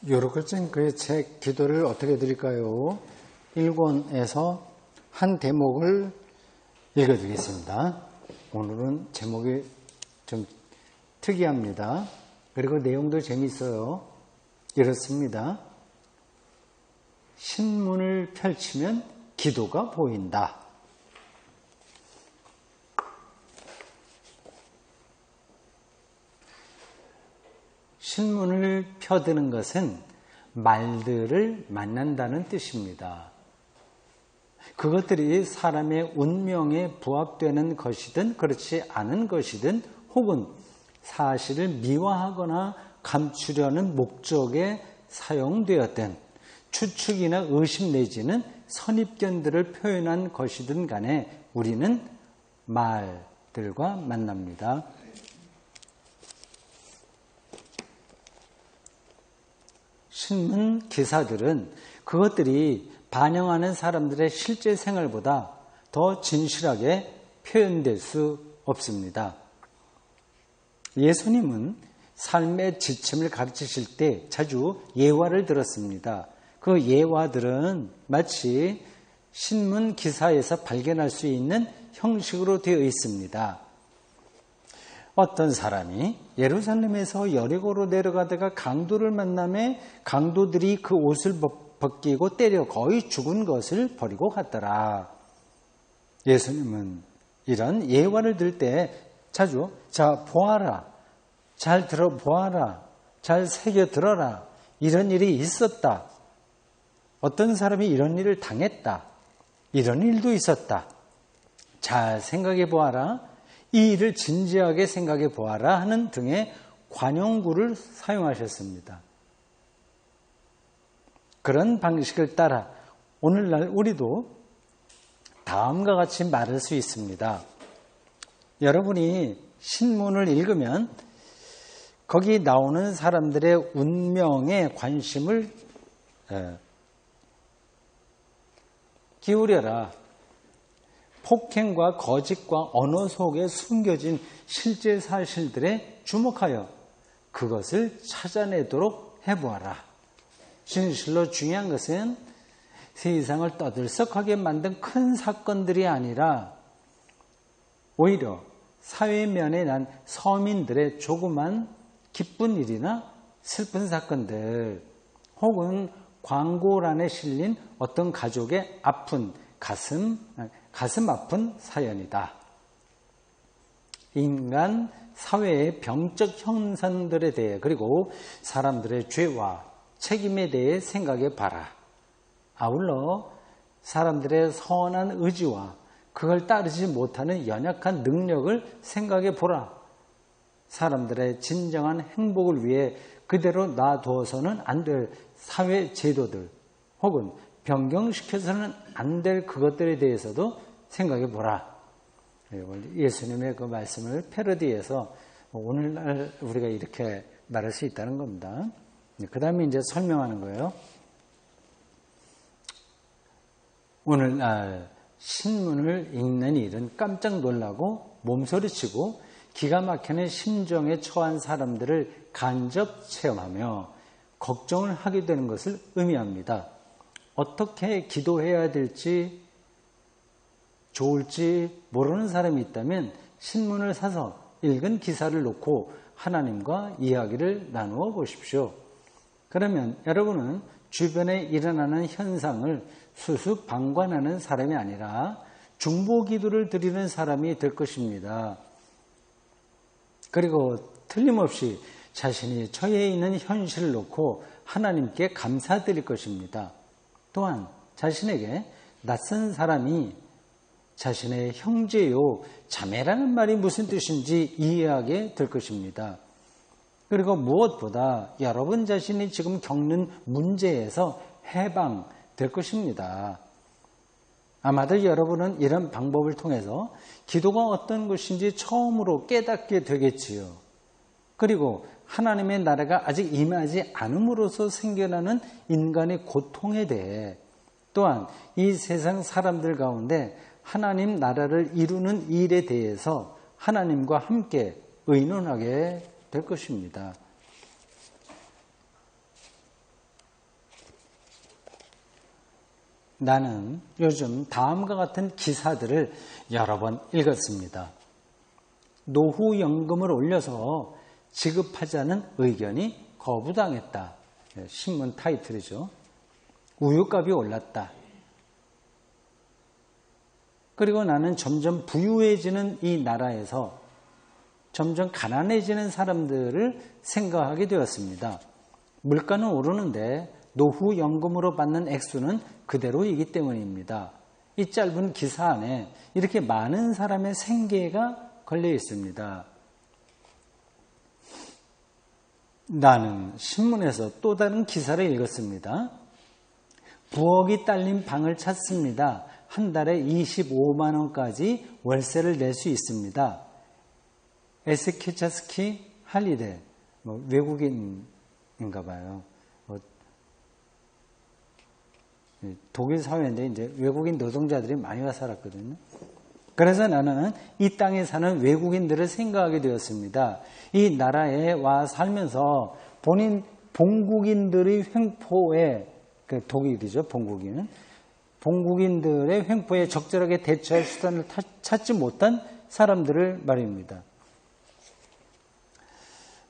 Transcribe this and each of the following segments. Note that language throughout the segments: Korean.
요르크증 그의 책 기도를 어떻게 드릴까요? 1권에서 한 대목을 읽어드리겠습니다. 오늘은 제목이 좀 특이합니다. 그리고 내용도 재미있어요. 이렇습니다. 신문을 펼치면 기도가 보인다. 신문을 펴드는 것은 말들을 만난다는 뜻입니다. 그것들이 사람의 운명에 부합되는 것이든 그렇지 않은 것이든 혹은 사실을 미화하거나 감추려는 목적에 사용되었든 추측이나 의심 내지는 선입견들을 표현한 것이든 간에 우리는 말들과 만납니다. 신문 기사들은 그것들이 반영하는 사람들의 실제 생활보다 더 진실하게 표현될 수 없습니다. 예수님은 삶의 지침을 가르치실 때 자주 예화를 들었습니다. 그 예화들은 마치 신문 기사에서 발견할 수 있는 형식으로 되어 있습니다. 어떤 사람이 예루살렘에서 여리고로 내려가다가 강도를 만나매 강도들이 그 옷을 벗기고 때려 거의 죽은 것을 버리고 갔더라. 예수님은 이런 예화를 들 때 자주 자 보아라, 잘 들어보아라, 잘 새겨 들어라, 이런 일이 있었다. 어떤 사람이 이런 일을 당했다. 이런 일도 있었다. 잘 생각해 보아라. 이 일을 진지하게 생각해 보아라 하는 등의 관용구를 사용하셨습니다. 그런 방식을 따라 오늘날 우리도 다음과 같이 말할 수 있습니다. 여러분이 신문을 읽으면 거기 나오는 사람들의 운명에 관심을 기울여라. 폭행과 거짓과 언어 속에 숨겨진 실제 사실들에 주목하여 그것을 찾아내도록 해보아라. 진실로 중요한 것은 세상을 떠들썩하게 만든 큰 사건들이 아니라 오히려 사회면에 난 서민들의 조그만 기쁜 일이나 슬픈 사건들 혹은 광고란에 실린 어떤 가족의 아픈 가슴 아픈 사연이다. 인간 사회의 병적 현상들에 대해 그리고 사람들의 죄와 책임에 대해 생각해 봐라. 아울러 사람들의 선한 의지와 그걸 따르지 못하는 연약한 능력을 생각해 보라. 사람들의 진정한 행복을 위해 그대로 놔두어서는 안 될 사회 제도들 혹은 변경시켜서는 안 될 그것들에 대해서도 생각해 보라. 예수님의 그 말씀을 패러디해서 오늘날 우리가 이렇게 말할 수 있다는 겁니다. 그 다음에 이제 설명하는 거예요. 오늘날 신문을 읽는 일은 깜짝 놀라고 몸소리치고 기가 막히는 심정에 처한 사람들을 간접 체험하며 걱정을 하게 되는 것을 의미합니다. 어떻게 기도해야 될지 좋을지 모르는 사람이 있다면 신문을 사서 읽은 기사를 놓고 하나님과 이야기를 나누어 보십시오. 그러면 여러분은 주변에 일어나는 현상을 수수방관하는 사람이 아니라 중보기도를 드리는 사람이 될 것입니다. 그리고 틀림없이 자신이 처해 있는 현실을 놓고 하나님께 감사드릴 것입니다. 또한 자신에게 낯선 사람이 자신의 형제요, 자매라는 말이 무슨 뜻인지 이해하게 될 것입니다. 그리고 무엇보다 여러분 자신이 지금 겪는 문제에서 해방될 것입니다. 아마도 여러분은 이런 방법을 통해서 기도가 어떤 것인지 처음으로 깨닫게 되겠지요. 그리고 하나님의 나라가 아직 임하지 않음으로써 생겨나는 인간의 고통에 대해 또한 이 세상 사람들 가운데 하나님 나라를 이루는 일에 대해서 하나님과 함께 의논하게 될 것입니다. 나는 요즘 다음과 같은 기사들을 여러 번 읽었습니다. 노후연금을 올려서 지급하자는 의견이 거부당했다. 신문 타이틀이죠. 우유값이 올랐다. 그리고 나는 점점 부유해지는 이 나라에서 점점 가난해지는 사람들을 생각하게 되었습니다. 물가는 오르는데 노후연금으로 받는 액수는 그대로이기 때문입니다. 이 짧은 기사 안에 이렇게 많은 사람의 생계가 걸려 있습니다. 나는 신문에서 또 다른 기사를 읽었습니다. 부엌이 딸린 방을 찾습니다. 한 달에 25만 원까지 월세를 낼 수 있습니다. 에스키차스키 할리데, 외국인인가 봐요. 독일 사회인데 이제 외국인 노동자들이 많이 와 살았거든요. 그래서 나는 이 땅에 사는 외국인들을 생각하게 되었습니다. 이 나라에 와 살면서 본국인들의 횡포에, 독일이죠, 본국인들의 횡포에 적절하게 대처할 수단을 찾지 못한 사람들을 말입니다.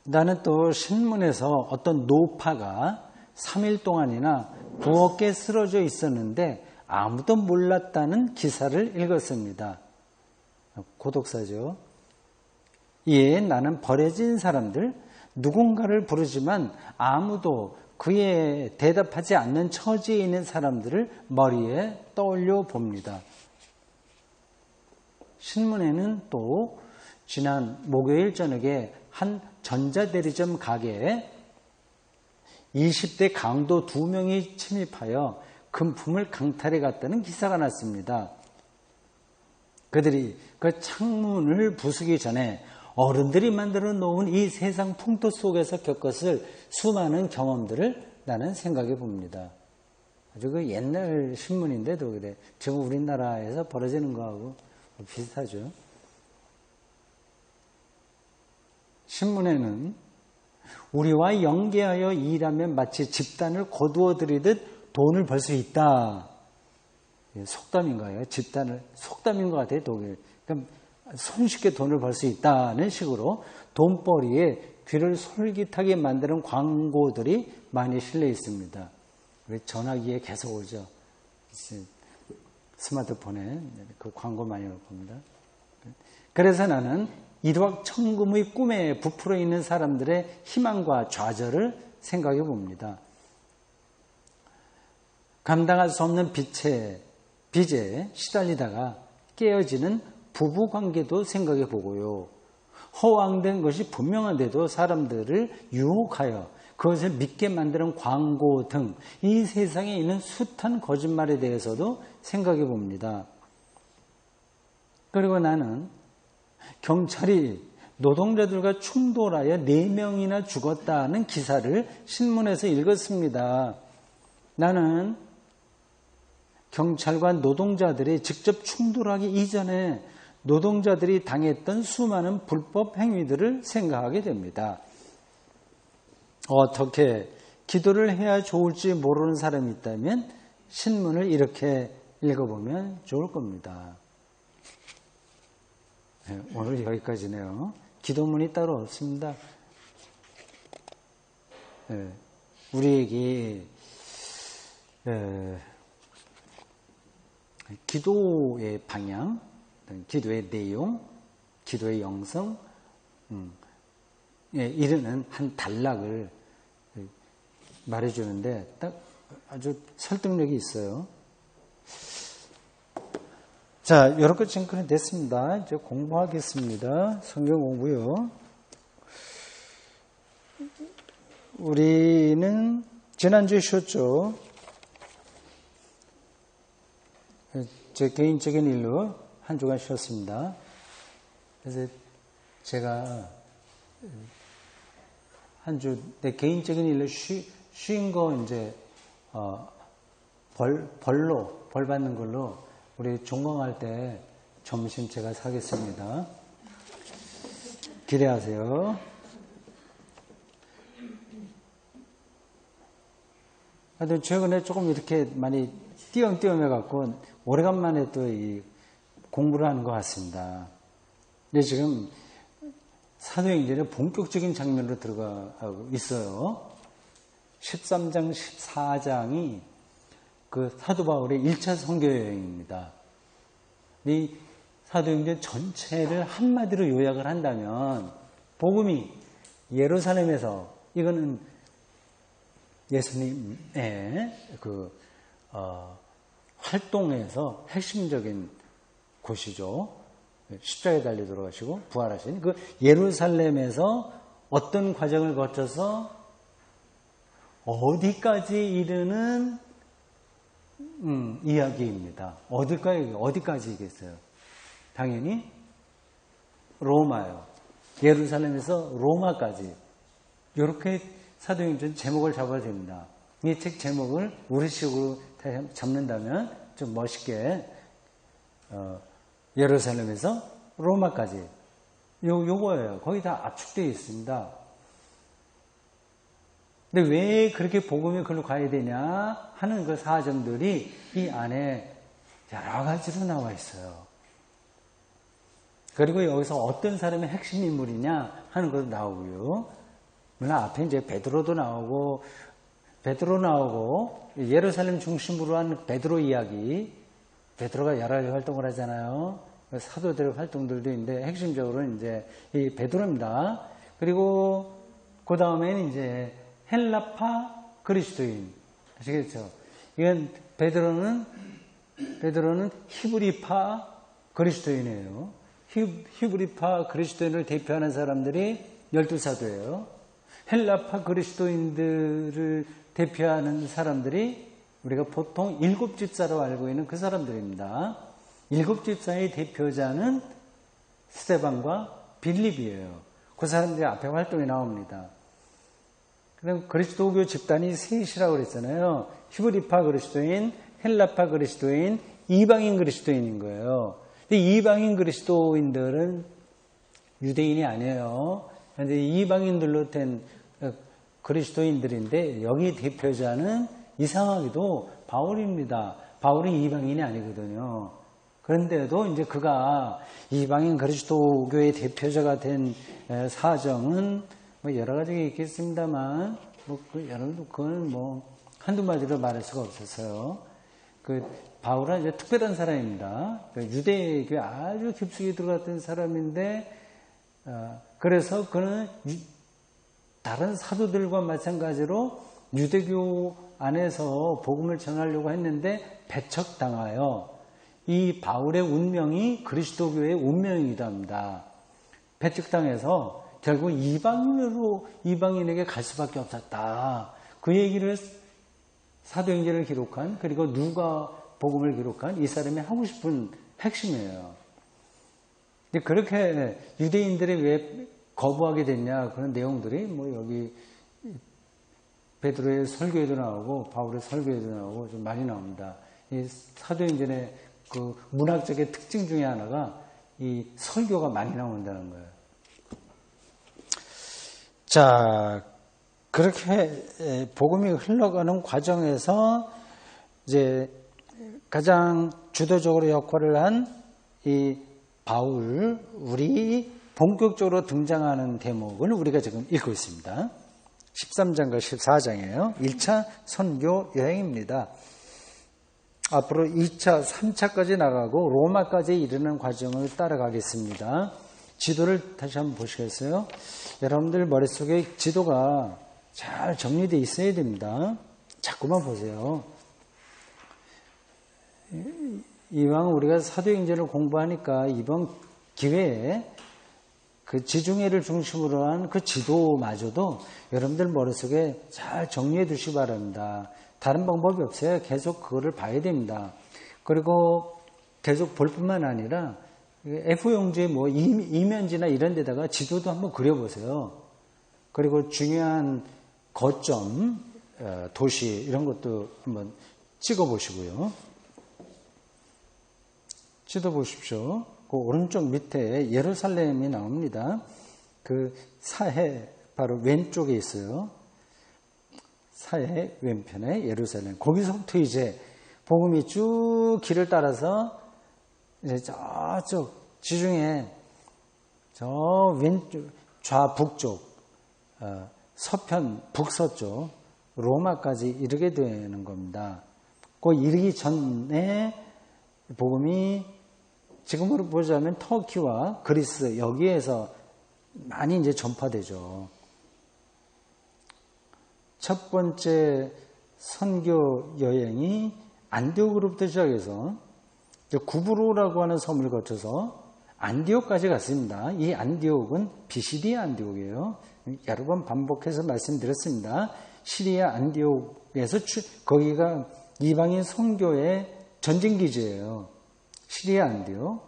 나는 또 신문에서 어떤 노파가 3일 동안이나 부엌에 쓰러져 있었는데 아무도 몰랐다는 기사를 읽었습니다. 고독사죠. 이에 나는 버려진 사람들, 누군가를 부르지만 아무도 그에 대답하지 않는 처지에 있는 사람들을 머리에 떠올려 봅니다. 신문에는 또 지난 목요일 저녁에 한 전자대리점 가게에 20대 강도 2명이 침입하여 금품을 강탈해 갔다는 기사가 났습니다. 그들이 그 창문을 부수기 전에 어른들이 만들어 놓은 이 세상 풍토 속에서 겪었을 수많은 경험들을 나는 생각해 봅니다. 아주 그 옛날 신문인데도 그래. 지금 우리나라에서 벌어지는 거하고 비슷하죠. 신문에는 우리와 연계하여 일하면 마치 집단을 거두어들이듯 돈을 벌 수 있다. 속담인가요? 속담인 것 같아요, 독일. 그러니까 손쉽게 돈을 벌 수 있다는 식으로 돈벌이에 귀를 솔깃하게 만드는 광고들이 많이 실려 있습니다. 전화기에 계속 오죠. 스마트폰에 그 광고 많이 올 겁니다. 그래서 나는 일확천금의 꿈에 부풀어 있는 사람들의 희망과 좌절을 생각해 봅니다. 감당할 수 없는 빚에 시달리다가 깨어지는 부부관계도 생각해 보고요. 허황된 것이 분명한데도 사람들을 유혹하여 그것을 믿게 만드는 광고 등 이 세상에 있는 숱한 거짓말에 대해서도 생각해 봅니다. 그리고 나는 경찰이 노동자들과 충돌하여 4명이나 죽었다는 기사를 신문에서 읽었습니다. 나는 경찰과 노동자들이 직접 충돌하기 이전에 노동자들이 당했던 수많은 불법 행위들을 생각하게 됩니다. 어떻게 기도를 해야 좋을지 모르는 사람이 있다면 신문을 이렇게 읽어보면 좋을 겁니다. 네, 오늘 여기까지네요. 기도문이 따로 없습니다. 네, 우리에게 기도의 방향, 기도의 내용, 기도의 영성, 이르는 한 단락을 말해주는데 딱 아주 설득력이 있어요. 자, 이렇게 지금까지 됐습니다. 이제 공부하겠습니다. 성경 공부요. 우리는 지난주에 쉬었죠. 제 개인적인 일로 한 주간 쉬었습니다. 그래서 제가 한 주 내 개인적인 일로 쉰 거 이제 벌 받는 걸로 우리 종강할 때 점심 제가 사겠습니다. 기대하세요. 하여튼 최근에 조금 이렇게 많이 띄엄띄엄 해갖고 오래간만에 또 이 공부를 하는 것 같습니다. 근데 지금 사도행전의 본격적인 장면으로 들어가고 있어요. 13장, 14장이 그 사도 바울의 1차 선교 여행입니다. 이 사도행전 전체를 한마디로 요약을 한다면 복음이 예루살렘에서 이거는 예수님의 활동에서 핵심적인 곳이죠. 십자가에 달려 돌아가시고 부활하신 그 예루살렘에서 어떤 과정을 거쳐서 어디까지 이르는 이야기입니다. 어디까지겠어요? 당연히 로마요. 예루살렘에서 로마까지. 이렇게 사도행전 제목을 잡아야 됩니다. 이 책 제목을 우리식으로 잡는다면 좀 멋있게 예루살렘에서 로마까지. 요거예요. 거기 다 압축되어 있습니다. 근데 왜 그렇게 복음이 글로 가야 되냐 하는 그 사정들이 이 안에 여러 가지로 나와 있어요. 그리고 여기서 어떤 사람이 핵심 인물이냐 하는 것도 나오고요. 물론 앞에 이제 베드로 나오고 예루살렘 중심으로 한 베드로 이야기. 베드로가 여러 가지 활동을 하잖아요. 사도들의 활동들도 있는데 핵심적으로는 이제 이 베드로입니다. 그리고 그 다음에는 이제 헬라파 그리스도인. 아시겠죠? 이건 베드로는 히브리파 그리스도인이에요. 히브리파 그리스도인을 대표하는 사람들이 12사도예요. 헬라파 그리스도인들을 대표하는 사람들이 우리가 보통 7집사로 알고 있는 그 사람들입니다. 7집사의 대표자는 스데반과 빌립이에요. 그 사람들이 앞에 활동이 나옵니다. 그럼 그리스도교 집단이 셋이라고 그랬잖아요. 히브리파 그리스도인, 헬라파 그리스도인, 이방인 그리스도인인 거예요. 근데 이방인 그리스도인들은 유대인이 아니에요. 근데 이방인들로 된 그리스도인들인데 여기 대표자는 이상하게도 바울입니다. 바울이 이방인이 아니거든요. 그런데도 이제 그가 이방인 그리스도교의 대표자가 된 사정은 뭐 여러 가지가 있겠습니다만, 여러분도 그건 한두 마디로 말할 수가 없었어요. 바울은 이제 특별한 사람입니다. 유대교에 아주 깊숙이 들어갔던 사람인데, 그래서 그는 다른 사도들과 마찬가지로 유대교 안에서 복음을 전하려고 했는데 배척당하여 이 바울의 운명이 그리스도교의 운명이기도 합니다. 배척당해서 결국 이방인에게 갈 수밖에 없었다. 그 얘기를 사도행전을 기록한, 그리고 누가 복음을 기록한 이 사람이 하고 싶은 핵심이에요. 근데 그렇게 유대인들이 왜 거부하게 됐냐 그런 내용들이 여기 베드로의 설교에도 나오고 바울의 설교에도 나오고 좀 많이 나옵니다. 이 사도행전의 그 문학적인 특징 중에 하나가 이 설교가 많이 나온다는 거예요. 자, 그렇게 복음이 흘러가는 과정에서 이제 가장 주도적으로 역할을 한 이 바울, 우리 본격적으로 등장하는 대목을 우리가 지금 읽고 있습니다. 13장과 14장이에요. 1차 선교 여행입니다. 앞으로 2차, 3차까지 나가고 로마까지 이르는 과정을 따라가겠습니다. 지도를 다시 한번 보시겠어요? 여러분들 머릿속에 지도가 잘 정리되어 있어야 됩니다. 자꾸만 보세요. 이왕 우리가 사도행전을 공부하니까 이번 기회에 그 지중해를 중심으로 한 그 지도마저도 여러분들 머릿속에 잘 정리해 두시기 바랍니다. 다른 방법이 없어요. 계속 그거를 봐야 됩니다. 그리고 계속 볼 뿐만 아니라 F4용지에 이면지나 이런 데다가 지도도 한번 그려보세요. 그리고 중요한 거점, 도시 이런 것도 한번 찍어보시고요. 지도 보십시오. 그 오른쪽 밑에 예루살렘이 나옵니다. 그 사해 바로 왼쪽에 있어요. 사해 왼편의 예루살렘. 거기서부터 이제 복음이 쭉 길을 따라서 이제 저쪽 지중해 저 왼쪽 좌북쪽 서편 북서쪽 로마까지 이르게 되는 겁니다. 그 이르기 전에 복음이 지금으로 보자면 터키와 그리스 여기에서 많이 이제 전파되죠. 첫 번째 선교 여행이 안디옥으로부터 시작해서 구브로라고 하는 섬을 거쳐서 안디옥까지 갔습니다. 이 안디옥은 비시디아 안디옥이에요. 여러 번 반복해서 말씀드렸습니다. 시리아 안디옥에서 거기가 이방인 선교의 전쟁기지예요. 시리아 안디옥.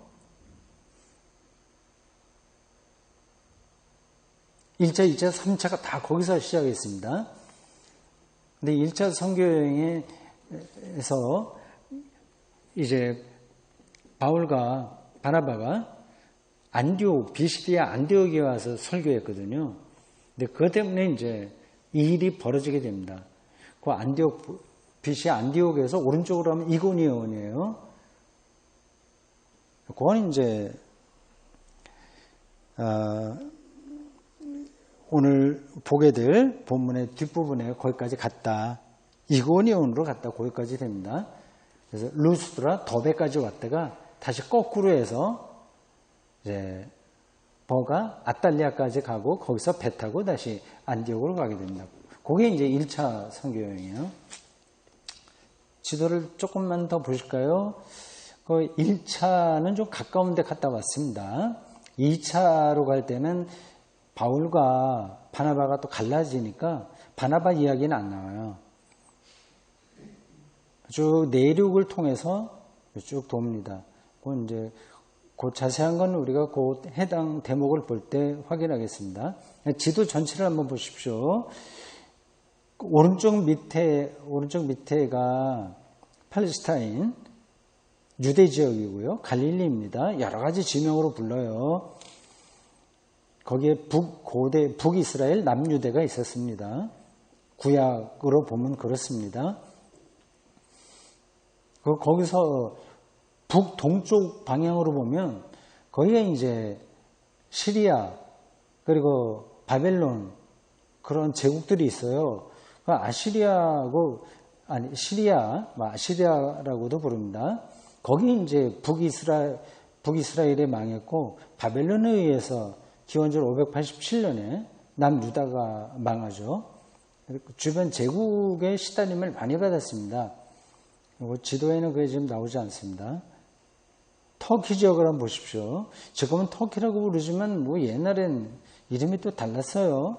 1차, 2차, 3차가 다 거기서 시작했습니다. 근데 1차 선교여행에서 이제 바울과 바나바가 안디옥, 비시디아 안디옥에 와서 설교했거든요. 근데 그것 때문에 이제 이 일이 벌어지게 됩니다. 그 안디옥, 비시디아 안디옥에서 오른쪽으로 하면 이고니온이에요. 그건 이제, 오늘 보게 될 본문의 뒷부분에 거기까지 갔다. 이고니온으로 갔다. 거기까지 됩니다. 그래서 루스드라, 더베까지 왔다가 다시 거꾸로 해서 이제 버가 아탈리아까지 가고 거기서 배 타고 다시 안디옥으로 가게 됩니다. 그게 이제 1차 선교여행이에요. 지도를 조금만 더 보실까요? 그 1차는 좀 가까운 데 갔다 왔습니다. 2차로 갈 때는 바울과 바나바가 또 갈라지니까 바나바 이야기는 안 나와요. 쭉 내륙을 통해서 쭉 돕니다. 그 이제 그 자세한 건 우리가 그 해당 대목을 볼 때 확인하겠습니다. 지도 전체를 한번 보십시오. 오른쪽 밑에가 팔레스타인 유대 지역이고요. 갈릴리입니다. 여러 가지 지명으로 불러요. 거기에 북이스라엘, 남유대가 있었습니다. 구약으로 보면 그렇습니다. 거기서 북동쪽 방향으로 보면 거기가 이제 시리아 그리고 바벨론 그런 제국들이 있어요. 아시리아라고도 부릅니다. 거기 이제 북이스라엘에 망했고 바벨론에 의해서 기원전 587년에 남유다가 망하죠. 주변 제국의 시달림을 많이 받았습니다. 지도에는 그게 지금 나오지 않습니다. 터키 지역을 한번 보십시오. 지금은 터키라고 부르지만 뭐 옛날엔 이름이 또 달랐어요.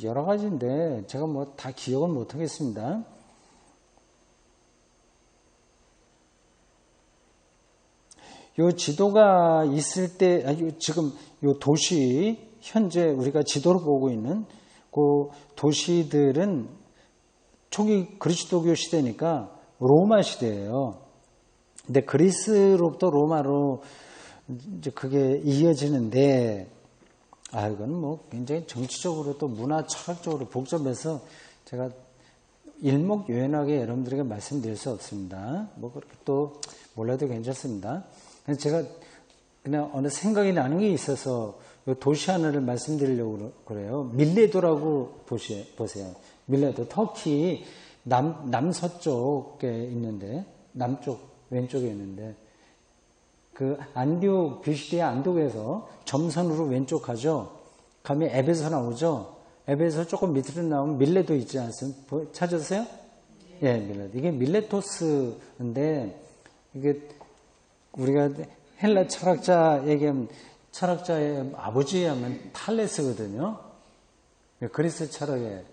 여러 가지인데 제가 뭐 다 기억은 못 하겠습니다. 요 지도가 있을 때, 지금 요 도시, 현재 우리가 지도로 보고 있는 그 도시들은 초기 그리스도교 시대니까 로마 시대예요. 근데 그리스로부터 로마로 이제 그게 이어지는데, 이건 뭐 굉장히 정치적으로 또 문화 철학적으로 복잡해서 제가 일목요연하게 여러분들에게 말씀드릴 수 없습니다. 뭐 그렇게 또 몰라도 괜찮습니다. 제가 그냥 어느 생각이 나는 게 있어서 도시 하나를 말씀드리려고 그래요. 밀레도라고 보세요. 밀레도, 터키 남서쪽에 있는데, 남쪽 왼쪽에 있는데, 그 안디옥, 비시디아 안디옥에서 점선으로 왼쪽 가죠. 가면 에베소 나오죠. 에베소 조금 밑으로 나오면 밀레도 있지 않습니까? 찾았어요? 예, 밀레도. 이게 밀레토스인데, 이게 우리가 헬라 철학자 얘기하면 철학자의 아버지 하면 탈레스거든요. 그리스 철학의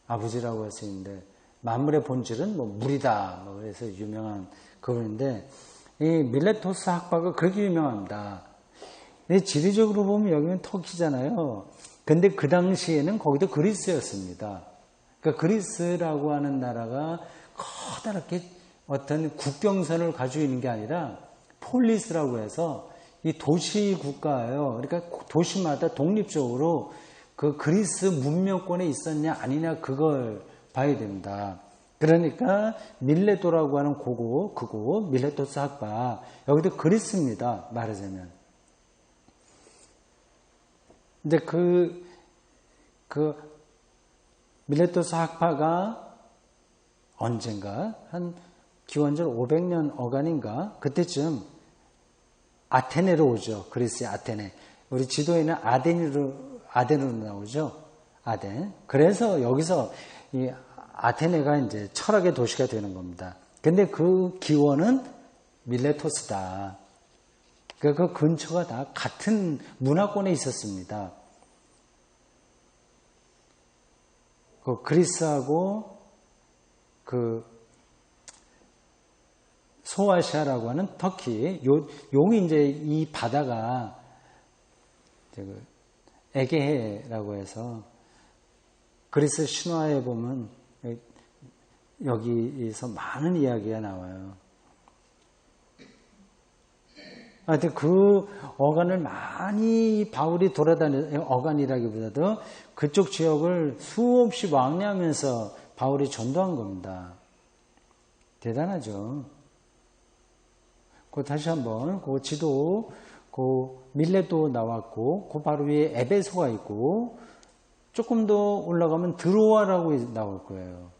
아버지라고 할 수 있는데 만물의 본질은 뭐 물이다. 뭐 그래서 유명한 그분인데 이 밀레토스 학파가 그렇게 유명합니다. 근데 지리적으로 보면 여기는 터키잖아요. 근데 그 당시에는 거기도 그리스였습니다. 그러니까 그리스라고 하는 나라가 커다랗게 어떤 국경선을 가지고 있는 게 아니라 폴리스라고 해서 이 도시 국가예요. 그러니까 도시마다 독립적으로 그 그리스 문명권에 있었냐 아니냐 그걸 봐야 됩니다. 그러니까 밀레토라고 하는 그거 밀레토스 학파, 여기도 그리스입니다. 말하자면. 근데 그 밀레토스 학파가 언젠가 한 기원전 500년 어간인가 그때쯤 아테네로 오죠. 그리스의 아테네. 우리 지도에는 아덴으로 나오죠. 아덴. 그래서 여기서 이 아테네가 이제 철학의 도시가 되는 겁니다. 근데 그 기원은 밀레토스다. 그 근처가 다 같은 문화권에 있었습니다. 그 그리스하고 그 소아시아라고 하는 터키, 용이 이제 이 바다가 에게해라고 해서 그리스 신화에 보면 여기서 많은 이야기가 나와요. 하여튼 그 어간을 많이 바울이 돌아다니는, 어간이라기보다도 그쪽 지역을 수없이 왕래하면서 바울이 전도한 겁니다. 대단하죠. 다시 한번 그 지도, 밀레도 나왔고, 그 바로 위에 에베소가 있고, 조금 더 올라가면 드로아라고 나올 거예요.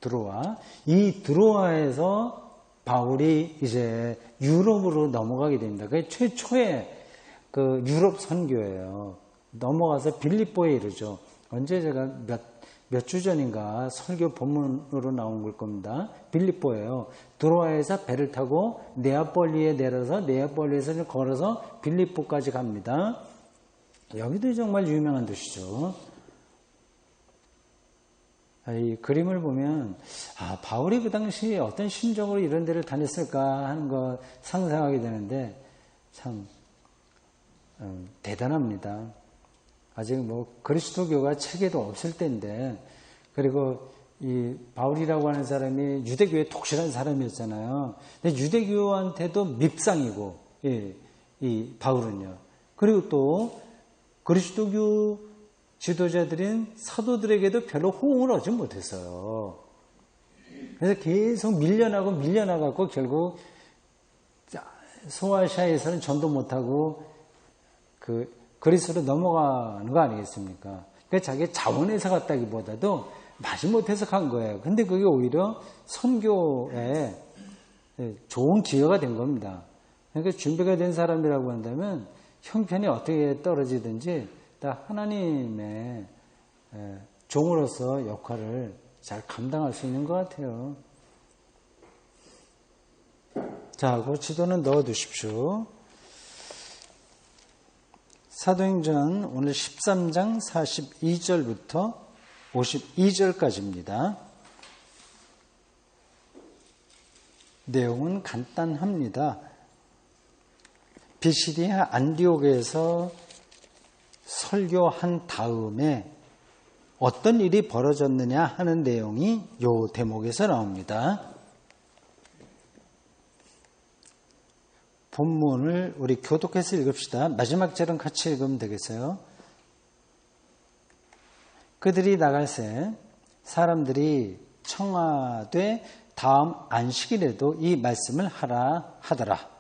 드로아. 이 드로아에서 바울이 이제 유럽으로 넘어가게 됩니다. 그게 최초의 그 유럽 선교예요. 넘어가서 빌립보에 이르죠. 언제 제가 몇 주 전인가 설교 본문으로 나온 걸 겁니다. 빌립보예요. 드로아에서 배를 타고 네아폴리에 내려서 네아폴리에서 걸어서 빌립보까지 갑니다. 여기도 정말 유명한 도시죠. 이 그림을 보면 바울이 그 당시 어떤 심정으로 이런 데를 다녔을까 하는 거 상상하게 되는데 참 대단합니다. 아직 그리스도교가 체계도 없을 때인데, 그리고 이 바울이라고 하는 사람이 유대교에 독실한 사람이었잖아요. 근데 유대교한테도 밉상이고, 이 바울은요. 그리고 또 그리스도교 지도자들인 사도들에게도 별로 호응을 얻지 못했어요. 그래서 계속 밀려나가고 결국 소아시아에서는 전도 못하고 그리스로 넘어가는 거 아니겠습니까? 그러니까 자기 자원에서 갔다기보다도 마지못해서 간 거예요. 근데 그게 오히려 선교에 좋은 기회가 된 겁니다. 그러니까 준비가 된 사람이라고 한다면 형편이 어떻게 떨어지든지 다 하나님의 종으로서 역할을 잘 감당할 수 있는 것 같아요. 자, 그 지도는 넣어 두십시오. 사도행전 오늘 13장 42절부터 52절까지입니다. 내용은 간단합니다. 비시디아 안디옥에서 설교한 다음에 어떤 일이 벌어졌느냐 하는 내용이 이 대목에서 나옵니다. 본문을 우리 교독해서 읽읍시다. 마지막 절은 같이 읽으면 되겠어요. 그들이 나갈새 사람들이 청하되 다음 안식일에도 이 말씀을 하라 하더라.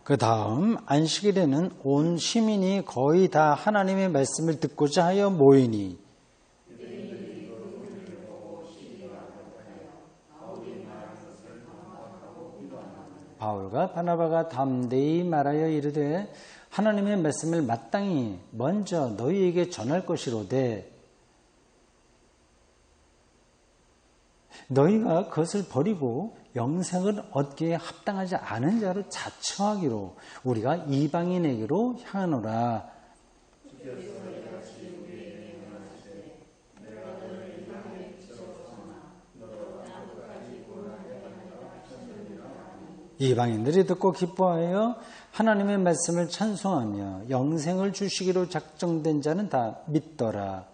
그 다음 안식일에는 온 시민이 거의 다 하나님의 말씀을 듣고자 하여 모이니 바울과 바나바가 담대히 말하여 이르되 하나님의 말씀을 마땅히 먼저 너희에게 전할 것이로되 너희가 그것을 버리고 영생을 얻기에 합당하지 않은 자로 자처하기로 우리가 이방인에게로 향하노라. 이방인들이 듣고 기뻐하여 하나님의 말씀을 찬송하며 영생을 주시기로 작정된 자는 다 믿더라.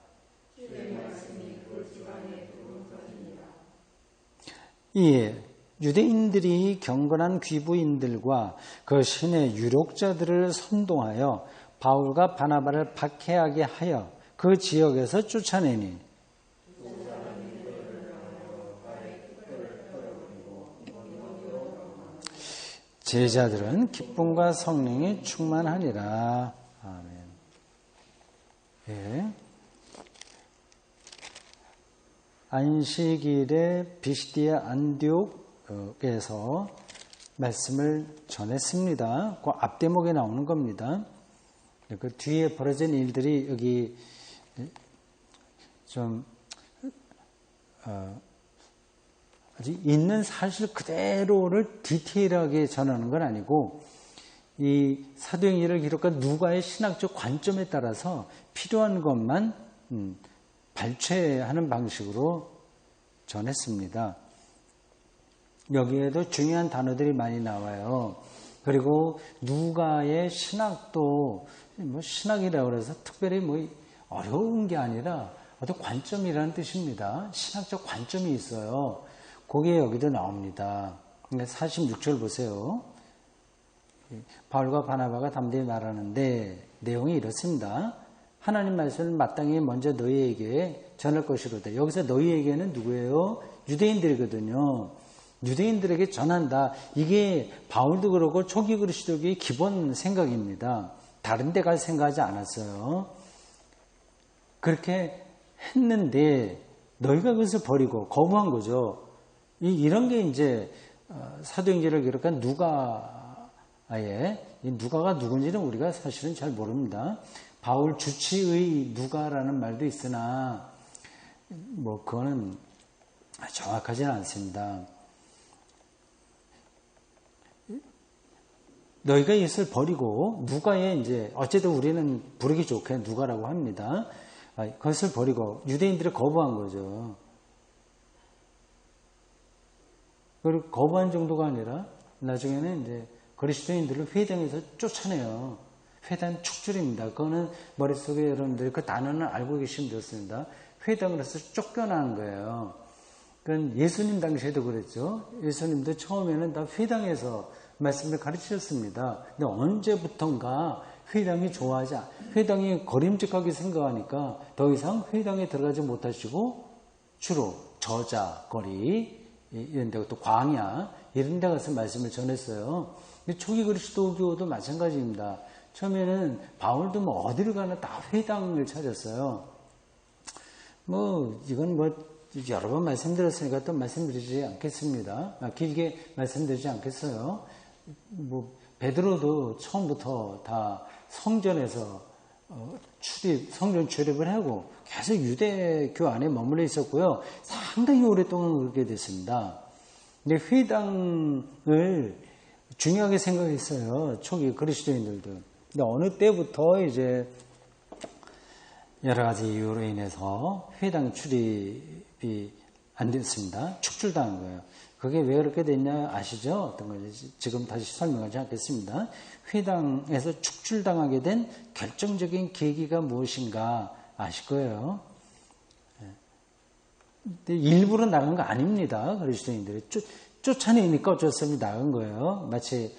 이에 유대인들이 경건한 귀부인들과 그 신의 유력자들을 선동하여 바울과 바나바를 박해하게 하여 그 지역에서 쫓아내니 제자들은 기쁨과 성령이 충만하니라. 아멘. 예. 안식일에 비시디아 안디옥에서 말씀을 전했습니다. 그 앞대목에 나오는 겁니다. 그 뒤에 벌어진 일들이 여기 좀 아직 있는 사실 그대로를 디테일하게 전하는 건 아니고 이 사도행전을 기록한 누가의 신학적 관점에 따라서 필요한 것만 발췌하는 방식으로 전했습니다. 여기에도 중요한 단어들이 많이 나와요. 그리고 누가의 신학도 뭐 신학이라고 해서 특별히 뭐 어려운 게 아니라 어떤 관점이라는 뜻입니다. 신학적 관점이 있어요. 그게 여기도 나옵니다. 46절 보세요. 바울과 바나바가 담대히 말하는데 내용이 이렇습니다. 하나님 말씀을 마땅히 먼저 너희에게 전할 것이로다. 여기서 너희에게는 누구예요? 유대인들이거든요. 유대인들에게 전한다. 이게 바울도 그렇고 초기 그리스도교의 기본 생각입니다. 다른 데 갈 생각하지 않았어요. 그렇게 했는데 너희가 그것을 버리고 거부한 거죠. 이런 게 이제 사도행전을 기록한 누가의 누가가 누군지는 우리가 사실은 잘 모릅니다. 바울 주치의 누가라는 말도 있으나 뭐 그거는 정확하지는 않습니다. 너희가 이것을 버리고 누가의 이제 어쨌든 우리는 부르기 좋게 누가라고 합니다. 그것을 버리고 유대인들이 거부한 거죠. 그리고 거부한 정도가 아니라 나중에는 이제 그리스도인들을 회당에서 쫓아내요. 회당 축출입니다. 그거는 머릿속에 여러분들 그 단어는 알고 계시면 좋습니다. 회당을 해서 쫓겨나는 거예요. 그건 예수님 당시에도 그랬죠. 예수님도 처음에는 다 회당에서 말씀을 가르치셨습니다. 근데 언제부턴가 회당이 회당이 거림직하게 생각하니까 더 이상 회당에 들어가지 못하시고 주로 저자, 거리, 이런 데, 또 광야, 이런 데 가서 말씀을 전했어요. 근데 초기 그리스도교도 마찬가지입니다. 처음에는 바울도 뭐 어디를 가나 다 회당을 찾았어요. 뭐, 이건 뭐, 여러 번 말씀드렸으니까 또 말씀드리지 않겠습니다. 길게 말씀드리지 않겠어요. 뭐, 베드로도 처음부터 다 성전에서 성전 출입을 하고 계속 유대교 안에 머물러 있었고요. 상당히 오랫동안 그렇게 됐습니다. 근데 회당을 중요하게 생각했어요. 초기 그리스도인들도. 근데 어느 때부터 이제 여러 가지 이유로 인해서 회당 출입이 안 됐습니다. 축출당한 거예요. 그게 왜 그렇게 됐냐 아시죠? 어떤 건지 지금 다시 설명하지 않겠습니다. 회당에서 축출당하게 된 결정적인 계기가 무엇인가 아실 거예요. 근데 일부러 나간 거 아닙니다. 그리스도인들이 쫓아내니까 어쩔 수 없이 나간 거예요. 마치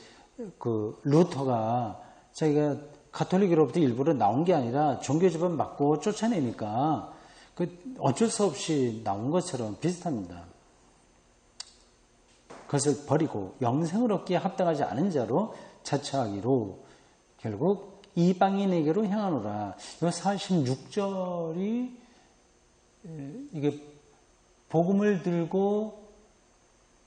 그 루터가 자기가 가톨릭으로부터 일부러 나온 게 아니라 종교집안 맞고 쫓아내니까 그 어쩔 수 없이 나온 것처럼 비슷합니다. 그것을 버리고 영생을 얻기에 합당하지 않은 자로 자처하기로 결국 이방인에게로 향하노라. 이 46절이 이게 복음을 들고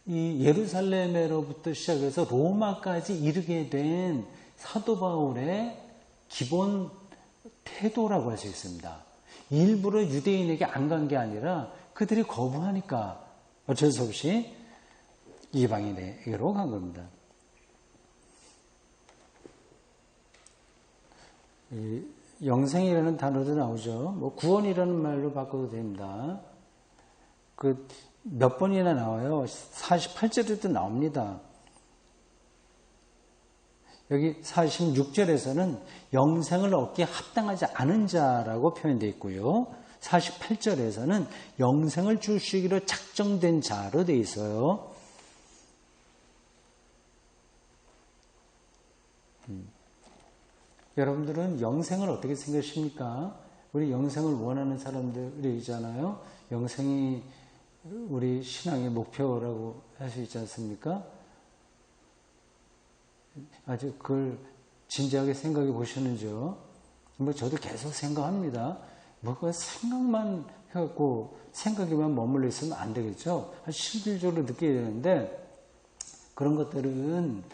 이 예루살렘으로부터 시작해서 로마까지 이르게 된 사도 바울의 기본 태도라고 할 수 있습니다. 일부러 유대인에게 안 간 게 아니라 그들이 거부하니까 어쩔 수 없이 이방인에게로 간 겁니다. 영생이라는 단어도 나오죠. 뭐 구원이라는 말로 바꿔도 됩니다. 그 몇 번이나 나와요. 48절에도 나옵니다. 여기 46절에서는 영생을 얻기에 합당하지 않은 자라고 표현되어 있고요. 48절에서는 영생을 주시기로 작정된 자로 되어 있어요. 여러분들은 영생을 어떻게 생각하십니까? 우리 영생을 원하는 사람들이잖아요. 영생이 우리 신앙의 목표라고 할 수 있지 않습니까? 아주 그걸 진지하게 생각해 보시는지요? 뭐 저도 계속 생각합니다. 그 생각만 해갖고 생각에만 머물러 있으면 안 되겠죠? 실질적으로 느껴야 되는데 그런 것들은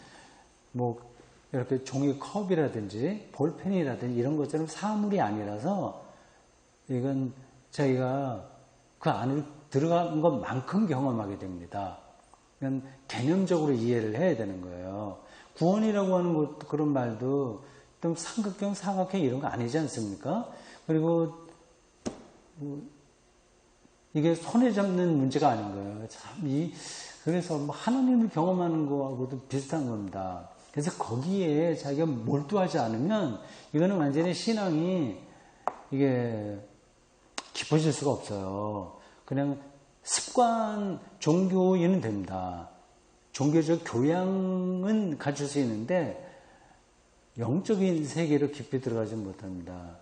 뭐 이렇게 종이컵이라든지 볼펜이라든지 이런 것처럼 사물이 아니라서 이건 저희가 그 안에 들어간 것만큼 경험하게 됩니다. 그러니까 개념적으로 이해를 해야 되는 거예요. 구원이라고 하는 것, 그런 말도 좀 삼각형, 사각형 이런 거 아니지 않습니까? 그리고 이게 손에 잡는 문제가 아닌 거예요. 그래서 하나님을 경험하는 거하고도 비슷한 겁니다. 그래서 거기에 자기가 몰두하지 않으면 이거는 완전히 신앙이 이게 깊어질 수가 없어요. 그냥 습관, 종교인은 됩니다. 종교적 교양은 갖출 수 있는데 영적인 세계로 깊이 들어가지 못합니다.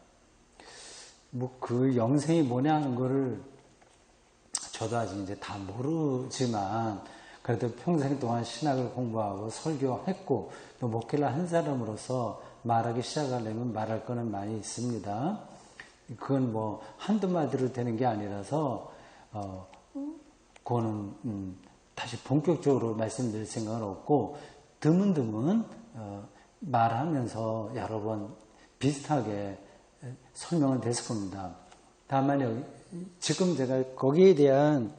뭐 그 영생이 뭐냐 하는 거를 저도 아직 이제 다 모르지만 그래도 평생 동안 신학을 공부하고 설교했고 또 목회를 한 사람으로서 말하기 시작하려면 말할 거는 많이 있습니다. 그건 뭐 한두 마디로 되는 게 아니라서 그거는 다시 본격적으로 말씀드릴 생각은 없고 드문드문 말하면서 여러 번 비슷하게 설명은 됐을 겁니다. 다만 지금 제가 거기에 대한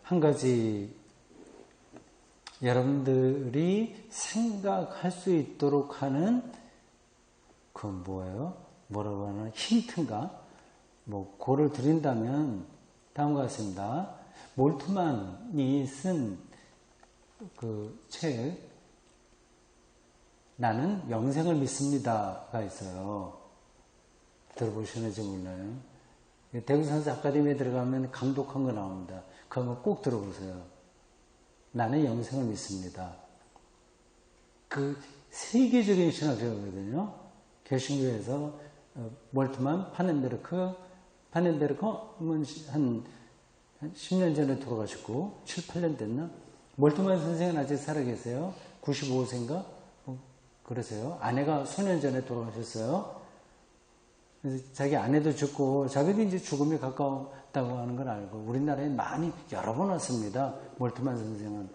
한 가지 여러분들이 생각할 수 있도록 하는 그건 뭐예요? 뭐라고 하나 힌트인가? 뭐 그걸 드린다면 다음과 같습니다. 몰트만이 쓴 그 책 나는 영생을 믿습니다가 있어요. 들어보시는지 몰라요. 대구선수 아카데미에 들어가면 강독한 거 나옵니다. 그거 한번 꼭 들어보세요. 나는 영생을 믿습니다. 그 세계적인 신학자거든요. 개신교에서 몰트만, 파넨베르크는 한 10년 전에 돌아가셨고 7, 8년 됐나? 몰트만 선생은 아직 살아계세요. 95세인가? 그러세요. 아내가 수년 전에 돌아가셨어요. 그래서 자기 아내도 죽고 자기도 이제 죽음에 가까웠다고 하는 걸 알고 우리나라에 많이 여러 번 왔습니다. 몰트만 선생은.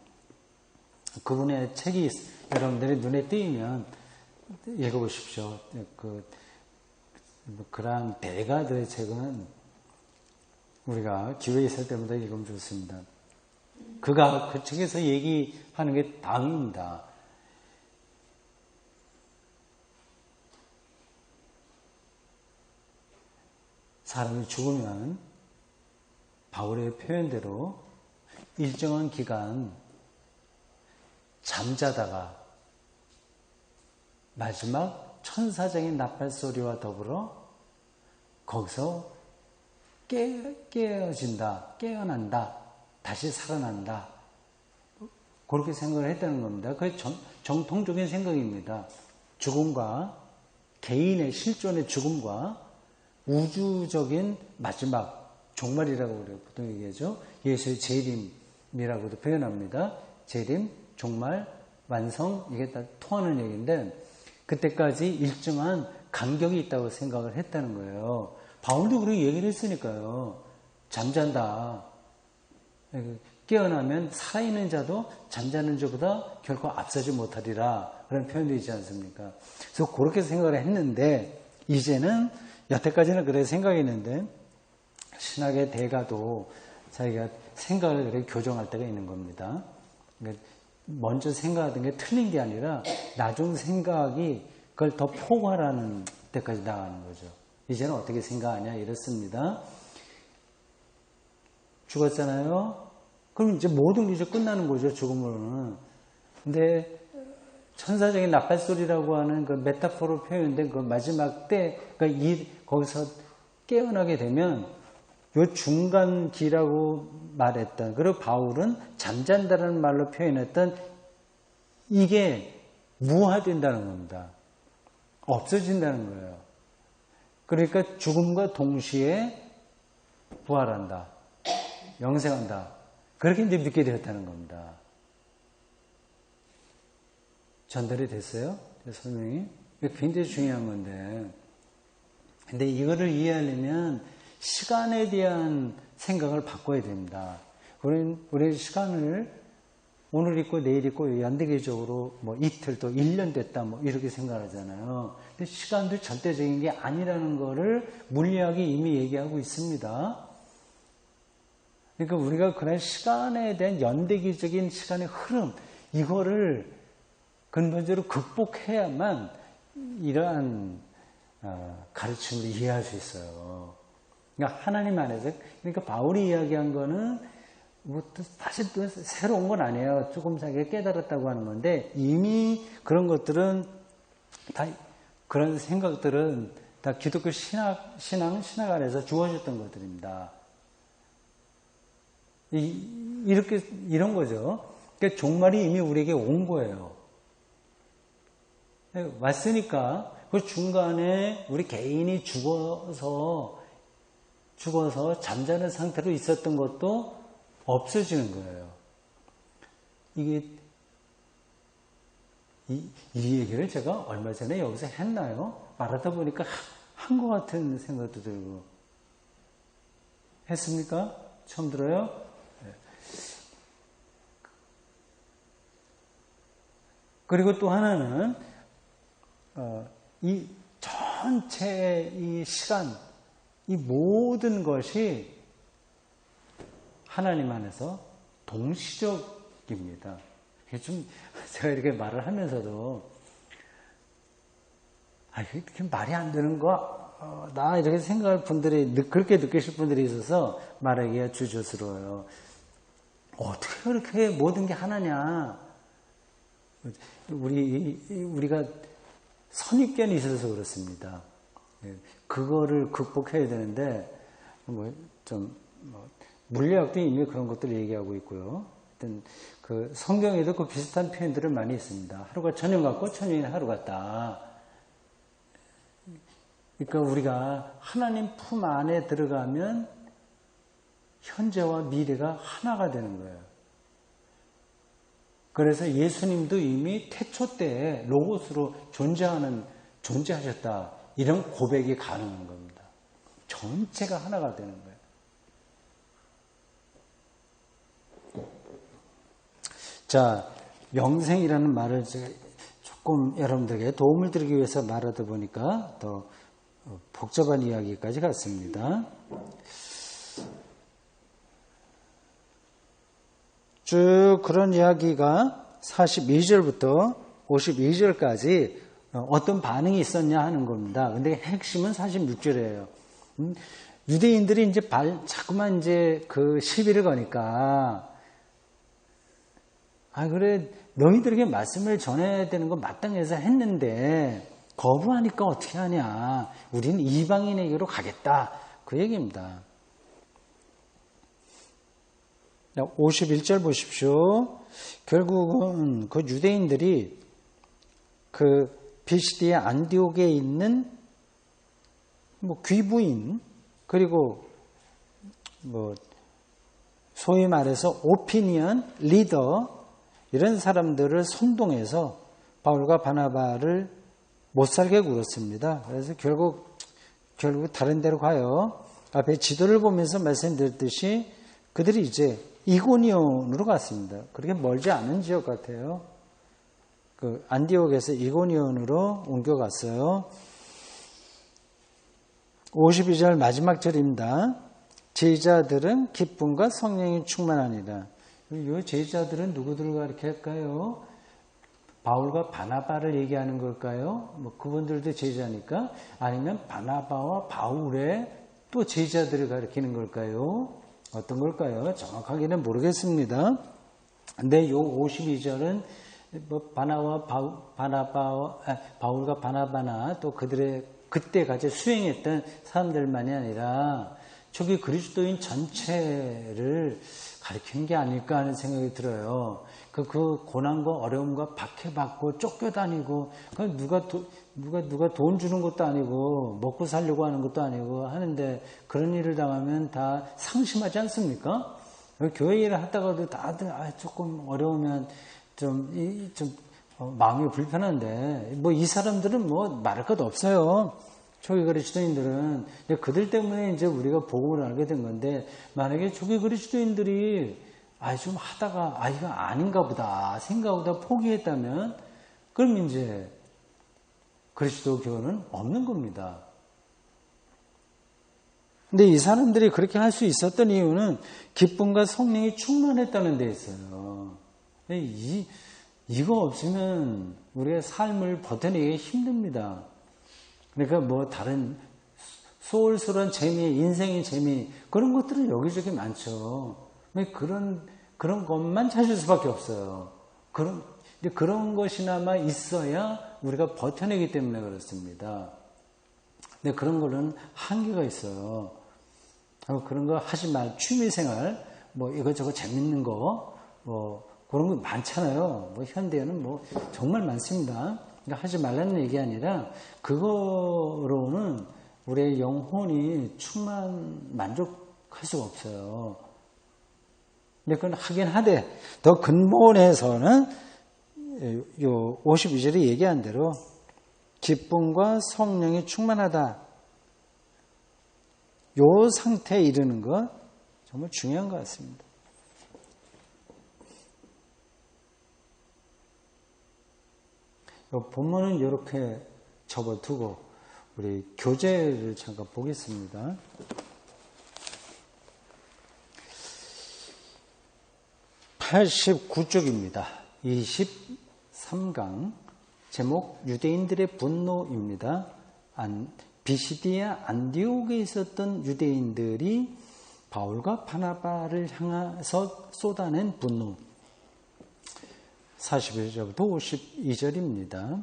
그분의 책이 여러분들이 눈에 띄면 읽어보십시오. 그러한 대가들의 책은 우리가 기회에 있을 때마다 읽으면 좋습니다. 그가 그 책에서 얘기하는 게 다음입니다. 사람이 죽으면 바울의 표현대로 일정한 기간 잠자다가 마지막 천사적인 나팔소리와 더불어 거기서 깨어진다, 깨어난다, 다시 살아난다. 그렇게 생각을 했다는 겁니다. 그게 정통적인 생각입니다. 죽음과 개인의 실존의 죽음과 우주적인 마지막 종말이라고 우리가 보통 얘기하죠. 예수의 재림이라고도 표현합니다. 재림, 종말, 완성 이게 다 통하는 얘기인데 그때까지 일정한 간격이 있다고 생각을 했다는 거예요. 바울도 그렇게 얘기를 했으니까요. 잠잔다. 깨어나면 살아있는 자도 잠자는 자보다 결코 앞서지 못하리라. 그런 표현도 있지 않습니까? 그래서 그렇게 생각을 했는데 이제는 여태까지는 그렇게 생각했는데 신학의 대가도 자기가 생각을 그렇게 교정할 때가 있는 겁니다. 그러니까 먼저 생각하던 게 틀린 게 아니라 나중 생각이 그걸 더 포괄하는 데까지 나가는 거죠. 이제는 어떻게 생각하냐 이렇습니다. 죽었잖아요. 그럼 이제 모든 게 이제 끝나는 거죠. 죽음으로는. 근데 천사적인 나팔소리라고 하는 그 메타포로 표현된 그 마지막 때, 그러니까 거기서 깨어나게 되면 요 중간기라고 말했던, 그리고 바울은 잠잔다라는 말로 표현했던 이게 무화된다는 겁니다. 없어진다는 거예요. 그러니까 죽음과 동시에 부활한다. 영생한다. 그렇게 이제 믿게 되었다는 겁니다. 전달이 됐어요? 설명이? 이게 굉장히 중요한 건데. 근데 이거를 이해하려면 시간에 대한 생각을 바꿔야 됩니다. 우리 시간을 오늘 있고 내일 있고 연대기적으로 뭐 이틀 또 1년 됐다 뭐 이렇게 생각하잖아요. 근데 시간도 절대적인 게 아니라는 거를 물리학이 이미 얘기하고 있습니다. 그러니까 우리가 그런 시간에 대한 연대기적인 시간의 흐름, 이거를 근본적으로 극복해야만 이러한 가르침을 이해할 수 있어요. 그러니까 하나님 안에서, 그러니까 바울이 이야기한 거는 뭐 사실 또 새로운 건 아니에요. 조금 자기가 깨달았다고 하는 건데, 이미 그런 것들은 다, 그런 생각들은 다 기독교 신학 안에서 주어졌던 것들입니다. 이런 거죠. 그러니까 종말이 이미 우리에게 온 거예요. 왔으니까 그 중간에 우리 개인이 죽어서 잠자는 상태로 있었던 것도 없어지는 거예요. 이 얘기를 제가 얼마 전에 여기서 했나요? 말하다 보니까 한 것 같은 생각도 들고. 했습니까? 처음 들어요? 네. 그리고 또 하나는 이 전체의 이 시간, 이 모든 것이 하나님 안에서 동시적입니다. 좀 제가 이렇게 말을 하면서도 이렇게 말이 안 되는 거, 나 이렇게 생각할 분들이 그렇게 느끼실 분들이 있어서 말하기가 주저스러워요. 어떻게 그렇게 모든 게 하나냐? 우리가 선입견이 있어서 그렇습니다. 그거를 극복해야 되는데, 물리학도 이미 그런 것들을 얘기하고 있고요. 그 성경에도 그 비슷한 표현들을 많이 있습니다. 하루가 천년 같고 천년이 하루 같다. 그러니까 우리가 하나님 품 안에 들어가면 현재와 미래가 하나가 되는 거예요. 그래서 예수님도 이미 태초 때에 로고스로 존재하셨다. 이런 고백이 가능한 겁니다. 전체가 하나가 되는 거예요. 자, 영생이라는 말을 제가 조금 여러분들에게 도움을 드리기 위해서 말하다 보니까 더 복잡한 이야기까지 갔습니다. 쭉 그런 이야기가 42절부터 52절까지 어떤 반응이 있었냐 하는 겁니다. 근데 핵심은 46절이에요. 유대인들이 이제 자꾸만 이제 그 시비를 거니까, 그래, 너희들에게 말씀을 전해야 되는 건 마땅해서 했는데, 거부하니까 어떻게 하냐. 우리는 이방인에게로 가겠다. 그 얘기입니다. 51절 보십시오. 결국은 그 유대인들이 그 비시디의 안디옥에 있는 귀부인, 그리고 소위 말해서 오피니언 리더, 이런 사람들을 선동해서 바울과 바나바를 못 살게 굴었습니다. 그래서 결국 다른 데로 가요. 앞에 지도를 보면서 말씀드렸듯이 그들이 이제 이고니온으로 갔습니다. 그렇게 멀지 않은 지역 같아요. 그 안디옥에서 이고니온으로 옮겨갔어요. 52절 마지막 절입니다. 제자들은 기쁨과 성령이 충만하니라. 이 제자들은 누구들과 이렇게 할까요? 바울과 바나바를 얘기하는 걸까요? 그분들도 제자니까? 아니면 바나바와 바울의 또 제자들을 가리키는 걸까요? 어떤 걸까요? 정확하게는 모르겠습니다. 근데 요 52절은 바울과 바나바나 또 그들의 그때 같이 수행했던 사람들만이 아니라 초기 그리스도인 전체를 가리키는 게 아닐까 하는 생각이 들어요. 그 고난과 어려움과 박해받고 쫓겨다니고, 누가 돈 주는 것도 아니고, 먹고 살려고 하는 것도 아니고 하는데, 그런 일을 당하면 다 상심하지 않습니까? 교회 일을 하다가도 다들, 조금 어려우면 마음이 불편한데, 이 사람들은 말할 것도 없어요. 초기 그리스도인들은. 그들 때문에 이제 우리가 복음을 알게 된 건데, 만약에 초기 그리스도인들이 좀 하다가 이거 아닌가 보다 생각보다 포기했다면, 그럼 이제 그리스도 교회는 없는 겁니다. 근데 이 사람들이 그렇게 할 수 있었던 이유는 기쁨과 성령이 충만했다는 데 있어요. 이거 없으면 우리가 삶을 버텨내기 힘듭니다. 그러니까 다른 소홀소홀한 재미, 인생의 재미, 그런 것들은 여기저기 많죠. 그런 것만 찾을 수밖에 없어요. 그런 것이나마 있어야 우리가 버텨내기 때문에 그렇습니다. 근데 그런 거는 한계가 있어요. 그런 거 하지 말, 취미생활, 이것저것 재밌는 거, 그런 거 많잖아요. 현대에는 정말 많습니다. 그러니까 하지 말라는 얘기 아니라 그거로는 우리의 영혼이 만족할 수가 없어요. 근데 그건 하긴 하되 더 근본에서는 요 52절에 얘기한 대로 기쁨과 성령이 충만하다. 요 상태에 이르는 것 정말 중요한 것 같습니다. 본문은 이렇게 접어두고 우리 교재를 잠깐 보겠습니다. 89쪽입니다. 23강 제목 유대인들의 분노입니다. 비시디아 안디옥에 있었던 유대인들이 바울과 바나바를 향해서 쏟아낸 분노. 41절부터 52절입니다.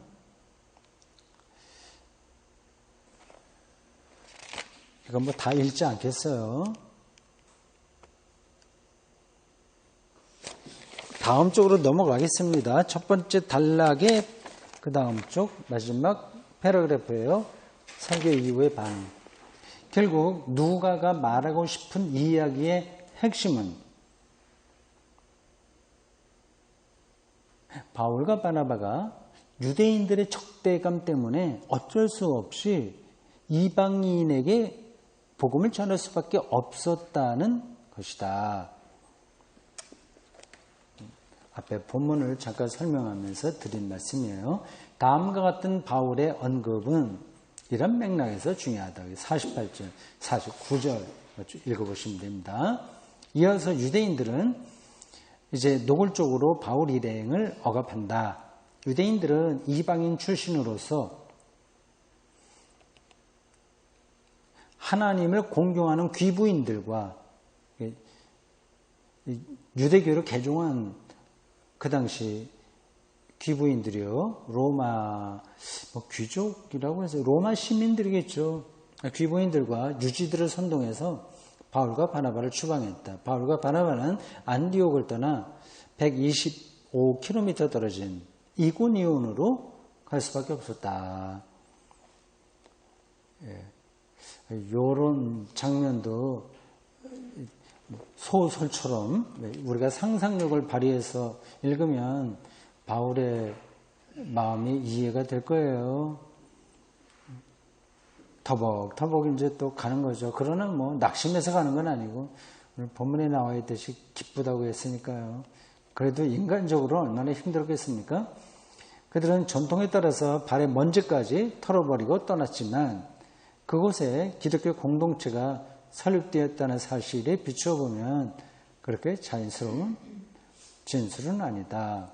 이건 다 읽지 않겠어요. 다음 쪽으로 넘어가겠습니다. 첫 번째 단락의 그 다음 쪽 마지막 패러그래프예요. 설교 이후의 반응. 결국 누가가 말하고 싶은 이야기의 핵심은 바울과 바나바가 유대인들의 적대감 때문에 어쩔 수 없이 이방인에게 복음을 전할 수밖에 없었다는 것이다. 앞에 본문을 잠깐 설명하면서 드린 말씀이에요. 다음과 같은 바울의 언급은 이런 맥락에서 중요하다. 48절, 49절 읽어보시면 됩니다. 이어서 유대인들은 이제 노골적으로 바울 일행을 억압한다. 유대인들은 이방인 출신으로서 하나님을 공경하는 귀부인들과 유대교를 개종한 그 당시 귀부인들이요. 로마 귀족이라고 해서 로마 시민들이겠죠. 귀부인들과 유지들을 선동해서 바울과 바나바를 추방했다. 바울과 바나바는 안디옥을 떠나 125km 떨어진 이고니온으로 갈 수밖에 없었다. 이런 장면도 소설처럼 우리가 상상력을 발휘해서 읽으면 바울의 마음이 이해가 될 거예요. 터벅터벅 이제 또 가는 거죠. 그러나 낙심해서 가는 건 아니고 오늘 본문에 나와 있듯이 기쁘다고 했으니까요. 그래도 인간적으로 얼마나 힘들겠습니까? 그들은 전통에 따라서 발의 먼지까지 털어버리고 떠났지만 그곳에 기독교 공동체가 설립되었다는 사실에 비추어보면 그렇게 자연스러운 진술은 아니다.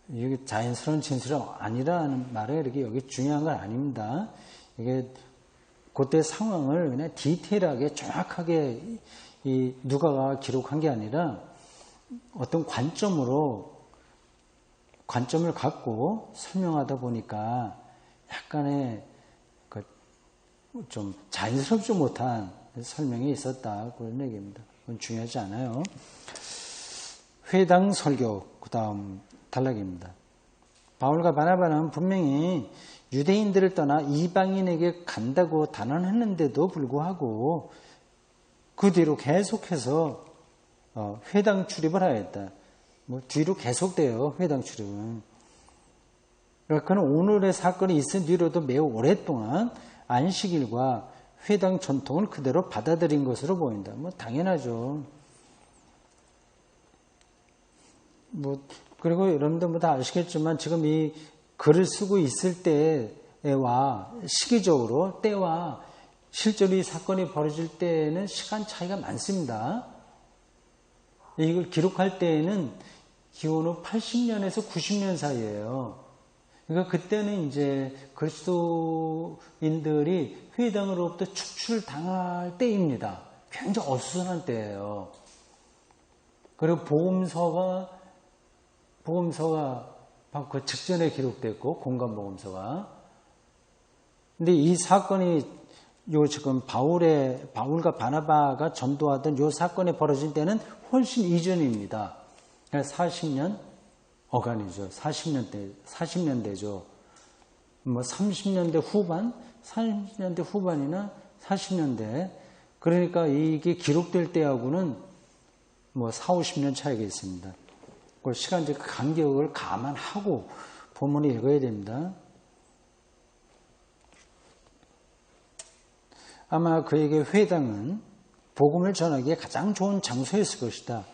이게 자연스러운 진술이 아니라는 말에 이렇게 여기 중요한 건 아닙니다. 이게 그때 상황을 그냥 디테일하게 정확하게 이 누가가 기록한 게 아니라 어떤 관점을 갖고 설명하다 보니까 약간의 좀 자연스럽지 못한 설명이 있었다. 그런 얘기입니다. 그건 중요하지 않아요. 회당 설교, 그 다음 단락입니다. 바울과 바나바는 분명히 유대인들을 떠나 이방인에게 간다고 단언했는데도 불구하고 그 뒤로 계속해서 회당 출입을 하였다. 뒤로 계속돼요. 회당 출입은. 그러니까 그는 오늘의 사건이 있은 뒤로도 매우 오랫동안 안식일과 회당 전통을 그대로 받아들인 것으로 보인다. 당연하죠. 그리고 여러분들 다 아시겠지만 지금 이 글을 쓰고 있을 때와 시기적으로 때와 실제로 이 사건이 벌어질 때에는 시간 차이가 많습니다. 이걸 기록할 때에는 기원 후 80년에서 90년 사이예요. 그러니까 그때는 이제 그리스도인들이 회당으로부터 축출당할 때입니다. 굉장히 어수선한 때예요. 그리고 복음서가 바로 그 직전에 기록됐고 공간복음서가. 근데 이 사건이 지금 바울과 바나바가 전도하던 요 사건이 벌어진 때는 훨씬 이전입니다. 40년 어간이죠. 40년대죠. 30년대 후반, 30년대 후반이나 40년대. 그러니까 이게 기록될 때하고는 4, 50년 차이가 있습니다. 그 시간적 간격을 감안하고 본문을 읽어야 됩니다. 아마 그에게 회당은 복음을 전하기에 가장 좋은 장소였을 것이다.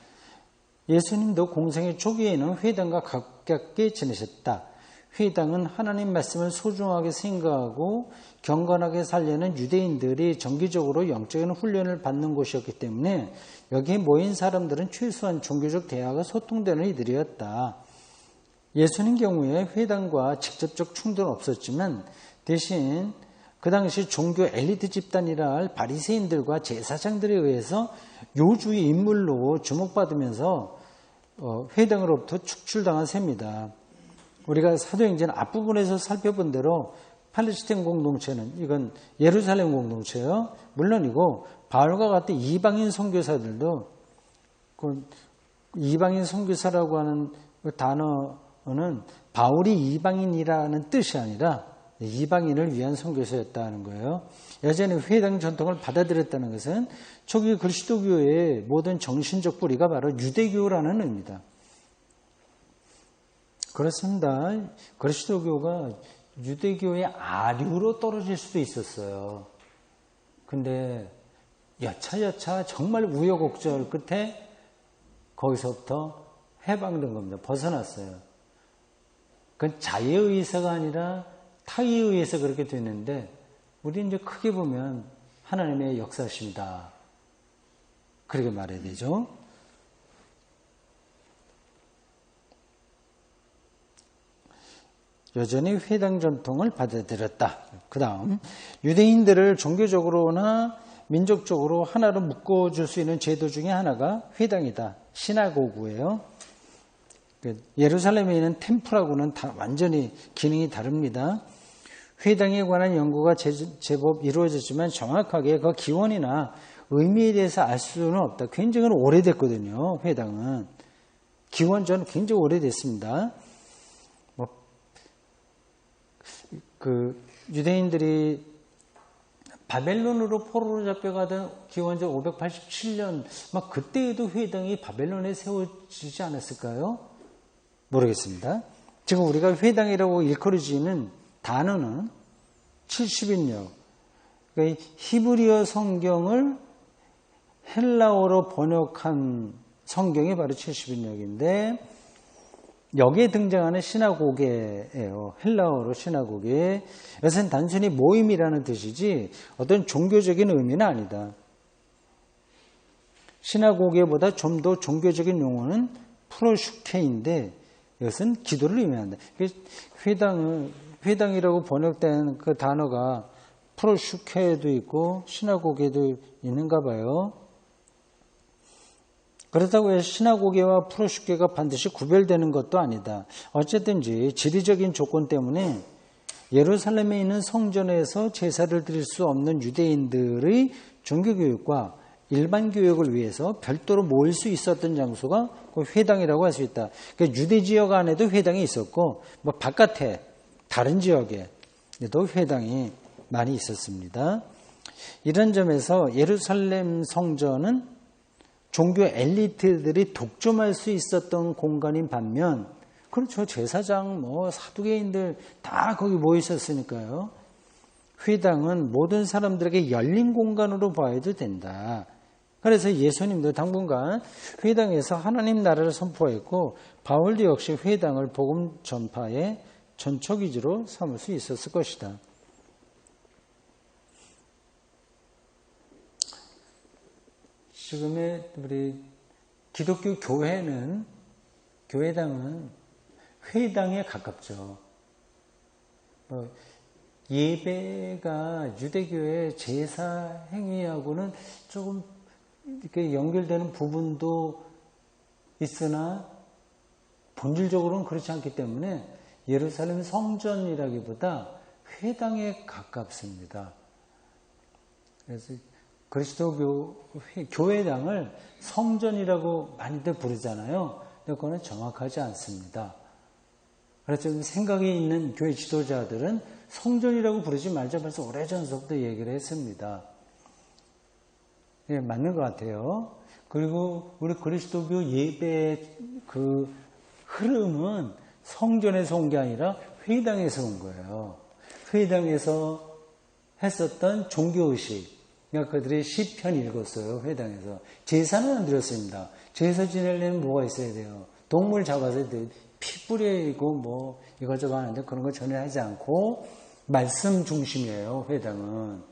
예수님도 공생의 초기에는 회당과 가깝게 지내셨다. 회당은 하나님 말씀을 소중하게 생각하고 경건하게 살려는 유대인들이 정기적으로 영적인 훈련을 받는 곳이었기 때문에 여기에 모인 사람들은 최소한 종교적 대화가 소통되는 이들이었다. 예수님 경우에 회당과 직접적 충돌은 없었지만 대신 그 당시 종교 엘리트 집단이라 할 바리새인들과 제사장들에 의해서 요주의 인물로 주목받으면서 회당으로부터 축출당한 셈입니다. 우리가 사도행전 앞부분에서 살펴본 대로 팔레스타인 공동체는 이건 예루살렘 공동체예요. 물론이고 바울과 같은 이방인 선교사들도 이방인 선교사라고 하는 그 단어는 바울이 이방인이라는 뜻이 아니라 이방인을 위한 선교사였다는 거예요. 여전히 회당 전통을 받아들였다는 것은 초기 그리스도교의 모든 정신적 뿌리가 바로 유대교라는 의미입니다. 그렇습니다. 그리스도교가 유대교의 아류로 떨어질 수도 있었어요. 근데 여차여차 정말 우여곡절 끝에 거기서부터 해방된 겁니다. 벗어났어요. 그건 자의의 의사가 아니라 타의에 의해서 그렇게 됐는데 우리 이제 크게 보면 하나님의 역사십니다. 그렇게 말해야 되죠. 여전히 회당 전통을 받아들였다. 그 다음 유대인들을 종교적으로나 민족적으로 하나로 묶어줄 수 있는 제도 중에 하나가 회당이다. 시나고그예요. 예루살렘에 있는 템플하고는 완전히 기능이 다릅니다. 회당에 관한 연구가 제법 이루어졌지만 정확하게 그 기원이나 의미에 대해서 알 수는 없다. 굉장히 오래됐거든요. 회당은. 기원전 굉장히 오래됐습니다. 유대인들이 바벨론으로 포로로 잡혀가던 기원전 587년 그때에도 회당이 바벨론에 세워지지 않았을까요? 모르겠습니다. 지금 우리가 회당이라고 일컬어지는 단어는 70인역. 그러니까 히브리어 성경을 헬라어로 번역한 성경이 바로 70인역인데 여기에 등장하는 시나고게예요. 헬라어로 시나고게. 이것은 단순히 모임이라는 뜻이지 어떤 종교적인 의미는 아니다. 시나고게보다 좀 더 종교적인 용어는 프로슈케인데 이것은 기도를 의미한다. 회당이라고 번역된 그 단어가 프로슈케에도 있고 시나고게도 있는가 봐요. 그렇다고 해서 시나고게와 프로슈케가 반드시 구별되는 것도 아니다. 어쨌든지 지리적인 조건 때문에 예루살렘에 있는 성전에서 제사를 드릴 수 없는 유대인들의 종교교육과 일반 교육을 위해서 별도로 모일 수 있었던 장소가 그 회당이라고 할 수 있다. 그러니까 유대 지역 안에도 회당이 있었고 뭐 바깥에 다른 지역에도 회당이 많이 있었습니다. 이런 점에서 예루살렘 성전은 종교 엘리트들이 독점할 수 있었던 공간인 반면, 그렇죠. 제사장, 뭐 사두개인들 다 거기 모여 있었으니까요. 회당은 모든 사람들에게 열린 공간으로 봐야도 된다. 그래서 예수님도 당분간 회당에서 하나님 나라를 선포했고, 바울도 역시 회당을 복음 전파의 전초기지로 삼을 수 있었을 것이다. 지금의 우리 기독교 교회당은 회당에 가깝죠. 예배가 유대교의 제사 행위하고는 조금 이렇게 연결되는 부분도 있으나 본질적으로는 그렇지 않기 때문에 예루살렘 성전이라기보다 회당에 가깝습니다. 그래서 그리스도 교회당을 성전이라고 많이들 부르잖아요. 근데 그거는 정확하지 않습니다. 그래서 생각이 있는 교회 지도자들은 성전이라고 부르지 말자 벌써 오래전서부터 얘기를 했습니다. 예, 맞는 것 같아요. 그리고 우리 그리스도교 예배의 그 흐름은 성전에서 온 게 아니라 회당에서 온 거예요. 회당에서 했었던 종교의식. 그러니까 그들이 시편 읽었어요. 회당에서. 제사는 안 드렸습니다. 제사 지내려면 뭐가 있어야 돼요? 동물 잡아서 피 뿌리고 뭐 이것저것 하는데 그런 거 전혀 하지 않고 말씀 중심이에요. 회당은.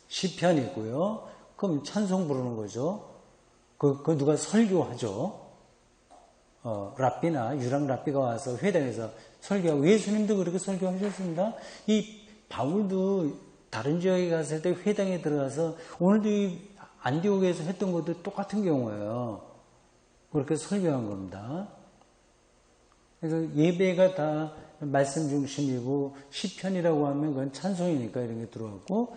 시편이고요. 그럼 찬송 부르는 거죠. 그 누가 설교하죠. 랍비나 유랑 랍비가 와서 회당에서 설교하고, 예수님도 그렇게 설교하셨습니다. 이 바울도 다른 지역에 갔을 때 회당에 들어가서, 오늘도 이 안디옥에서 했던 것도 똑같은 경우예요. 그렇게 설교한 겁니다. 그래서 예배가 다 말씀 중심이고, 시편이라고 하면 그건 찬송이니까 이런 게 들어왔고,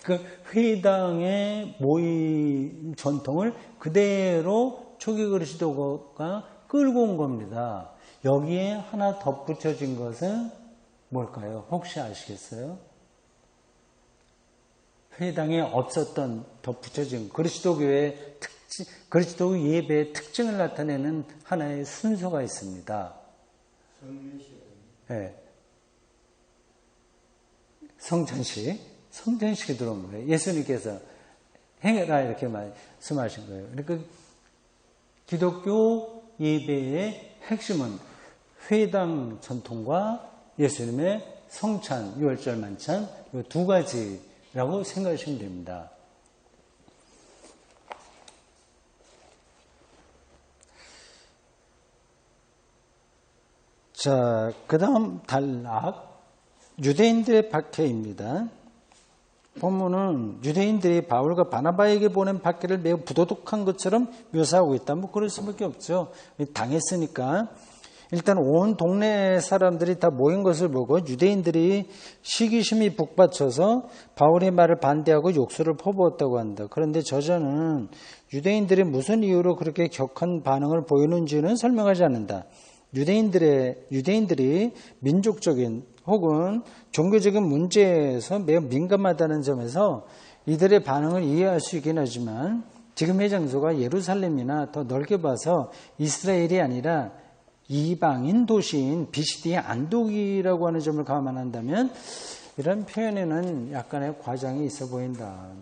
그 회당의 모임 전통을 그대로 초기 그리스도가 끌고 온 겁니다. 여기에 하나 덧붙여진 것은 뭘까요? 혹시 아시겠어요? 회당에 없었던 덧붙여진 그리스도교의 특징, 그리스도 예배의 특징을 나타내는 하나의 순서가 있습니다. 네. 성전식이 들어온 거예요. 예수님께서 행해라 이렇게 말씀하신 거예요. 그러니까 기독교 예배의 핵심은 회당 전통과 예수님의 성찬, 유월절 만찬 이 두 가지라고 생각하시면 됩니다. 자, 그 다음 단락, 유대인들의 박해입니다. 본문은 유대인들이 바울과 바나바에게 보낸 박해를 매우 부도덕한 것처럼 묘사하고 있다. 뭐 그럴 수밖에 없죠. 당했으니까. 일단 온 동네 사람들이 다 모인 것을 보고 유대인들이 시기심이 북받쳐서 바울의 말을 반대하고 욕설을 퍼부었다고 한다. 그런데 저자는 유대인들이 무슨 이유로 그렇게 격한 반응을 보이는지는 설명하지 않는다. 유대인들이 민족적인 혹은 종교적인 문제에서 매우 민감하다는 점에서 이들의 반응을 이해할 수 있긴 하지만, 지금의 장소가 예루살렘이나 더 넓게 봐서 이스라엘이 아니라 이방인 도시인 BCD의 안독이라고 하는 점을 감안한다면 이런 표현에는 약간의 과장이 있어 보인다.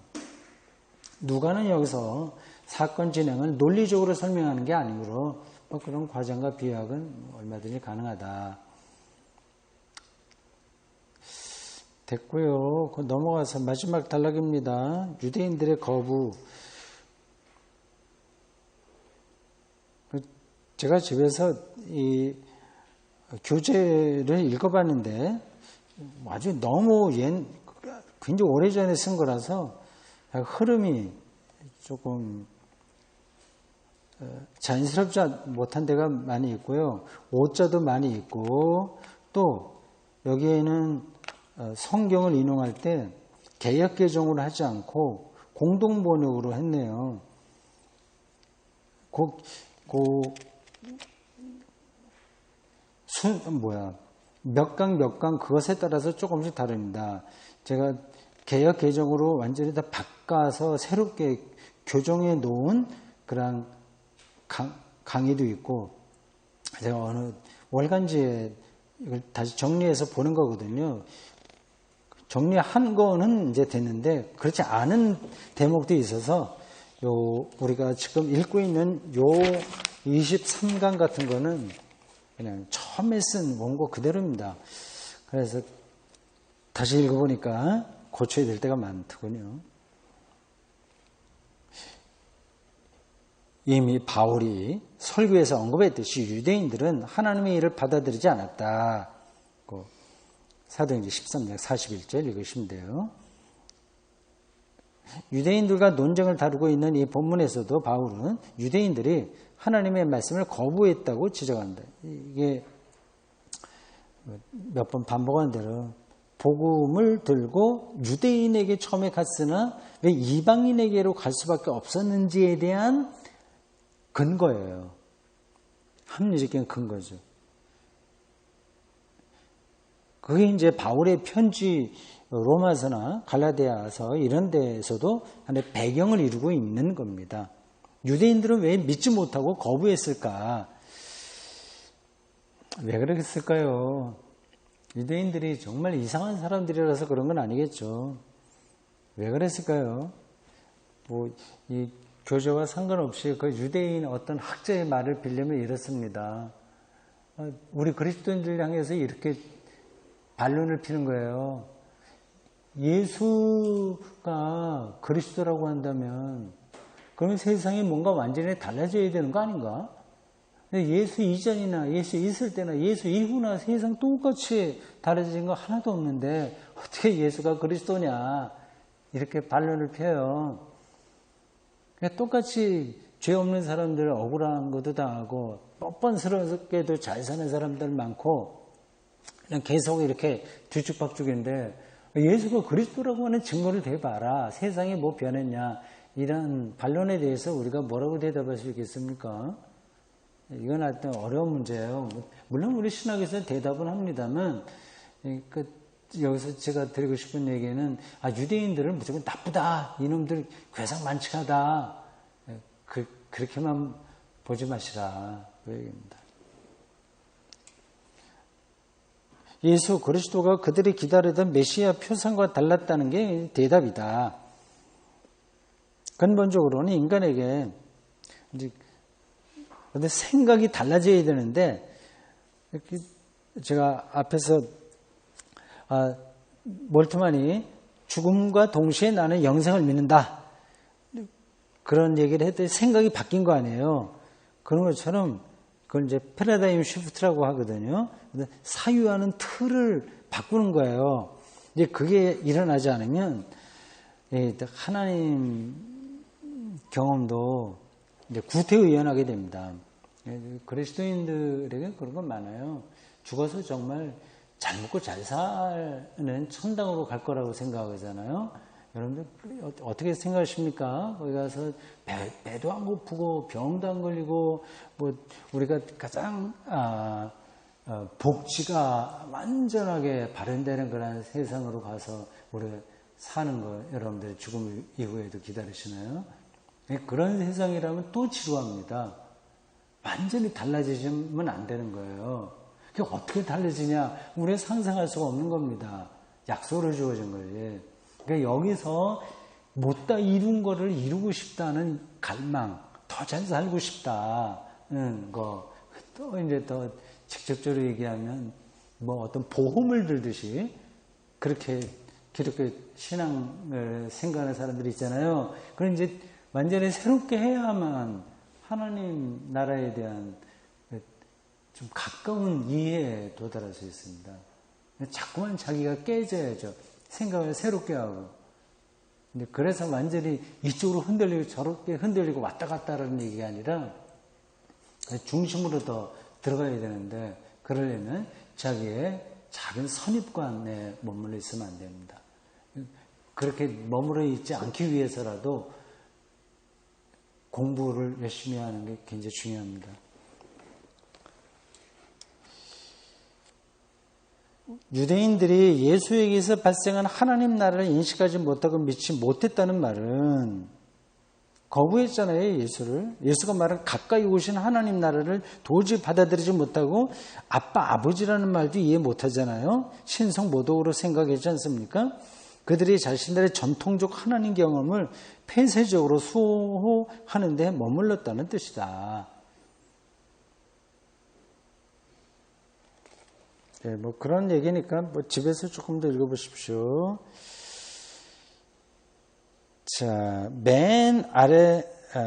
누가는 여기서 사건 진행을 논리적으로 설명하는 게 아니므로 그런 과장과 비약은 얼마든지 가능하다. 됐고요. 넘어가서 마지막 단락입니다. 유대인들의 거부. 제가 집에서 이 교재를 읽어봤는데 아주 너무 굉장히 오래전에 쓴 거라서 흐름이 조금 자연스럽지 못한 데가 많이 있고요. 오자도 많이 있고, 또 여기에는 성경을 인용할 때 개역개정으로 하지 않고 공동번역으로 했네요. 몇 강 그것에 따라서 조금씩 다릅니다. 제가 개역 개정으로 완전히 다 바꿔서 새롭게 교정해 놓은 그런 강의도 있고, 제가 어느 월간지에 이걸 다시 정리해서 보는 거거든요. 정리한 거는 이제 됐는데 그렇지 않은 대목도 있어서 우리가 지금 읽고 있는 요 23강 같은 거는 그냥 처음에 쓴 원고 그대로입니다. 그래서 다시 읽어보니까 고쳐야 될 때가 많더군요. 이미 바울이 설교에서 언급했듯이 유대인들은 하나님의 일을 받아들이지 않았다. 사도행전 13장 41절 읽으시면 돼요. 유대인들과 논쟁을 다루고 있는 이 본문에서도 바울은 유대인들이 하나님의 말씀을 거부했다고 지적한다. 이게 몇 번 반복한 대로 복음을 들고 유대인에게 처음에 갔으나 왜 이방인에게로 갈 수밖에 없었는지에 대한 근거예요. 합리적인 근거죠. 그게 이제 바울의 편지 로마서나 갈라디아서 이런 데에서도 하나의 배경을 이루고 있는 겁니다. 유대인들은 왜 믿지 못하고 거부했을까? 왜 그랬을까요? 유대인들이 정말 이상한 사람들이라서 그런 건 아니겠죠. 왜 그랬을까요? 이 교제와 상관없이 그 유대인 어떤 학자의 말을 빌리면 이렇습니다. 우리 그리스도인들 향해서 이렇게 반론을 피는 거예요. 예수가 그리스도라고 한다면 그러면 세상이 뭔가 완전히 달라져야 되는 거 아닌가? 예수 이전이나 예수 있을 때나 예수 이후나 세상 똑같이 달라진 거 하나도 없는데 어떻게 예수가 그리스도냐 이렇게 반론을 펴요. 똑같이 죄 없는 사람들 억울한 것도 당하고 뻔뻔스럽게도 잘 사는 사람들 많고 그냥 계속 이렇게 뒤죽박죽인데 예수가 그리스도라고 하는 증거를 대봐라. 세상이 뭐 변했냐. 이런 반론에 대해서 우리가 뭐라고 대답할 수 있겠습니까? 이건 하여튼 어려운 문제예요. 물론 우리 신학에서 대답은 합니다만 여기서 제가 드리고 싶은 얘기는 유대인들은 무조건 나쁘다. 이놈들 괴상 만직하다. 그렇게만 보지 마시라. 그 얘기입니다. 예수 그리스도가 그들이 기다리던 메시아 표상과 달랐다는 게 대답이다. 근본적으로는 인간에게 이제 생각이 달라져야 되는데 제가 앞에서 몰트만이 죽음과 동시에 나는 영생을 믿는다. 그런 얘기를 했더니 생각이 바뀐 거 아니에요. 그런 것처럼 그걸 이제 패러다임 시프트라고 하거든요. 사유하는 틀을 바꾸는 거예요. 이제 그게 일어나지 않으면 하나님 경험도 이제 구태의연하게 됩니다. 그리스도인들에게 그런 건 많아요. 죽어서 정말 잘 먹고 잘 사는 천당으로 갈 거라고 생각하잖아요. 여러분들 어떻게 생각하십니까? 거기 가서 배도 안 고프고 병도 안 걸리고 우리가 가장 복지가 완전하게 발현되는 그런 세상으로 가서 우리가 사는 거 여러분들이 죽음 이후에도 기다리시나요? 그런 세상이라면 또 지루합니다. 완전히 달라지면 안 되는 거예요. 그게 어떻게 달라지냐? 우리가 상상할 수가 없는 겁니다. 약속으로 주어진 거지. 그러니까 여기서 못다 이룬 거를 이루고 싶다는 갈망, 더 잘 살고 싶다는 거, 또 이제 더 직접적으로 얘기하면 어떤 보험을 들듯이 그렇게 기독교 신앙을 생각하는 사람들이 있잖아요. 그럼 이제 완전히 새롭게 해야만 하나님 나라에 대한 좀 가까운 이해에 도달할 수 있습니다. 자꾸만 자기가 깨져야죠. 생각을 새롭게 하고. 근데 그래서 완전히 이쪽으로 흔들리고 저렇게 흔들리고 왔다 갔다 하는 얘기가 아니라 중심으로 더 들어가야 되는데 그러려면 자기의 작은 선입관에 머물러 있으면 안 됩니다. 그렇게 머물러 있지 않기 위해서라도 공부를 열심히 하는 게 굉장히 중요합니다. 유대인들이 예수에게서 발생한 하나님 나라를 인식하지 못하고 믿지 못했다는 말은 거부했잖아요, 예수를. 예수가 말한 가까이 오신 하나님 나라를 도저히 받아들이지 못하고 아빠, 아버지라는 말도 이해 못하잖아요. 신성 모독으로 생각하지 않습니까? 그들이 자신들의 전통적 하나님 경험을 폐쇄적으로 수호하는 데 머물렀다는 뜻이다. 네, 그런 얘기니까 집에서 조금 더 읽어보십시오. 자, 맨 아래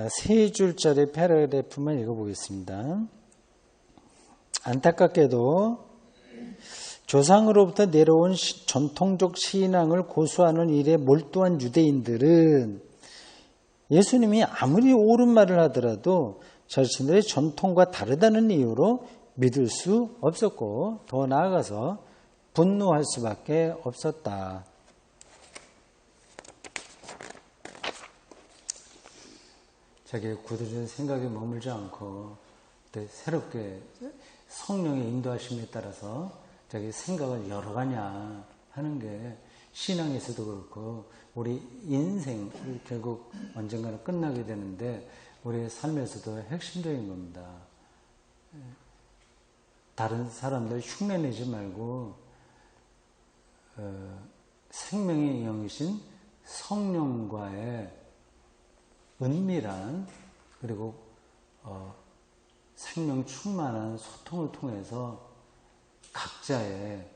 세 줄짜리 패러그래프만 읽어보겠습니다. 안타깝게도 조상으로부터 내려온 전통적 신앙을 고수하는 일에 몰두한 유대인들은 예수님이 아무리 옳은 말을 하더라도 자신들의 전통과 다르다는 이유로 믿을 수 없었고 더 나아가서 분노할 수밖에 없었다. 자기의 굳어진 생각에 머물지 않고 새롭게 성령의 인도하심에 따라서 자기 생각을 열어가냐 하는 게 신앙에서도 그렇고 우리 인생 결국 언젠가는 끝나게 되는데 우리의 삶에서도 핵심적인 겁니다. 다른 사람들 흉내내지 말고 생명의 영이신 성령과의 은밀한 그리고 생명 충만한 소통을 통해서 각자의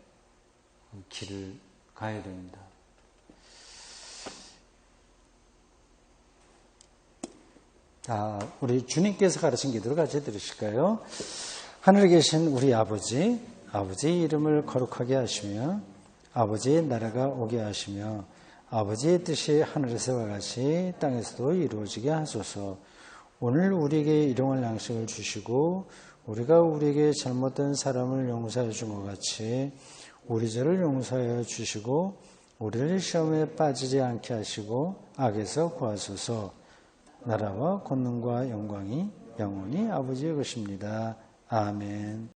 길을 가야 됩니다. 우리 주님께서 가르친 기도를 같이 들으실까요? 하늘에 계신 우리 아버지, 아버지의 이름을 거룩하게 하시며 아버지의 나라가 오게 하시며 아버지의 뜻이 하늘에서와 같이 땅에서도 이루어지게 하소서. 오늘 우리에게 일용할 양식을 주시고 우리가 우리에게 잘못된 사람을 용서해 준 것 같이 우리 죄를 용서하여 주시고 우리를 시험에 빠지지 않게 하시고 악에서 구하소서. 나라와 권능과 영광이 영원히 아버지의 것입니다. 아멘.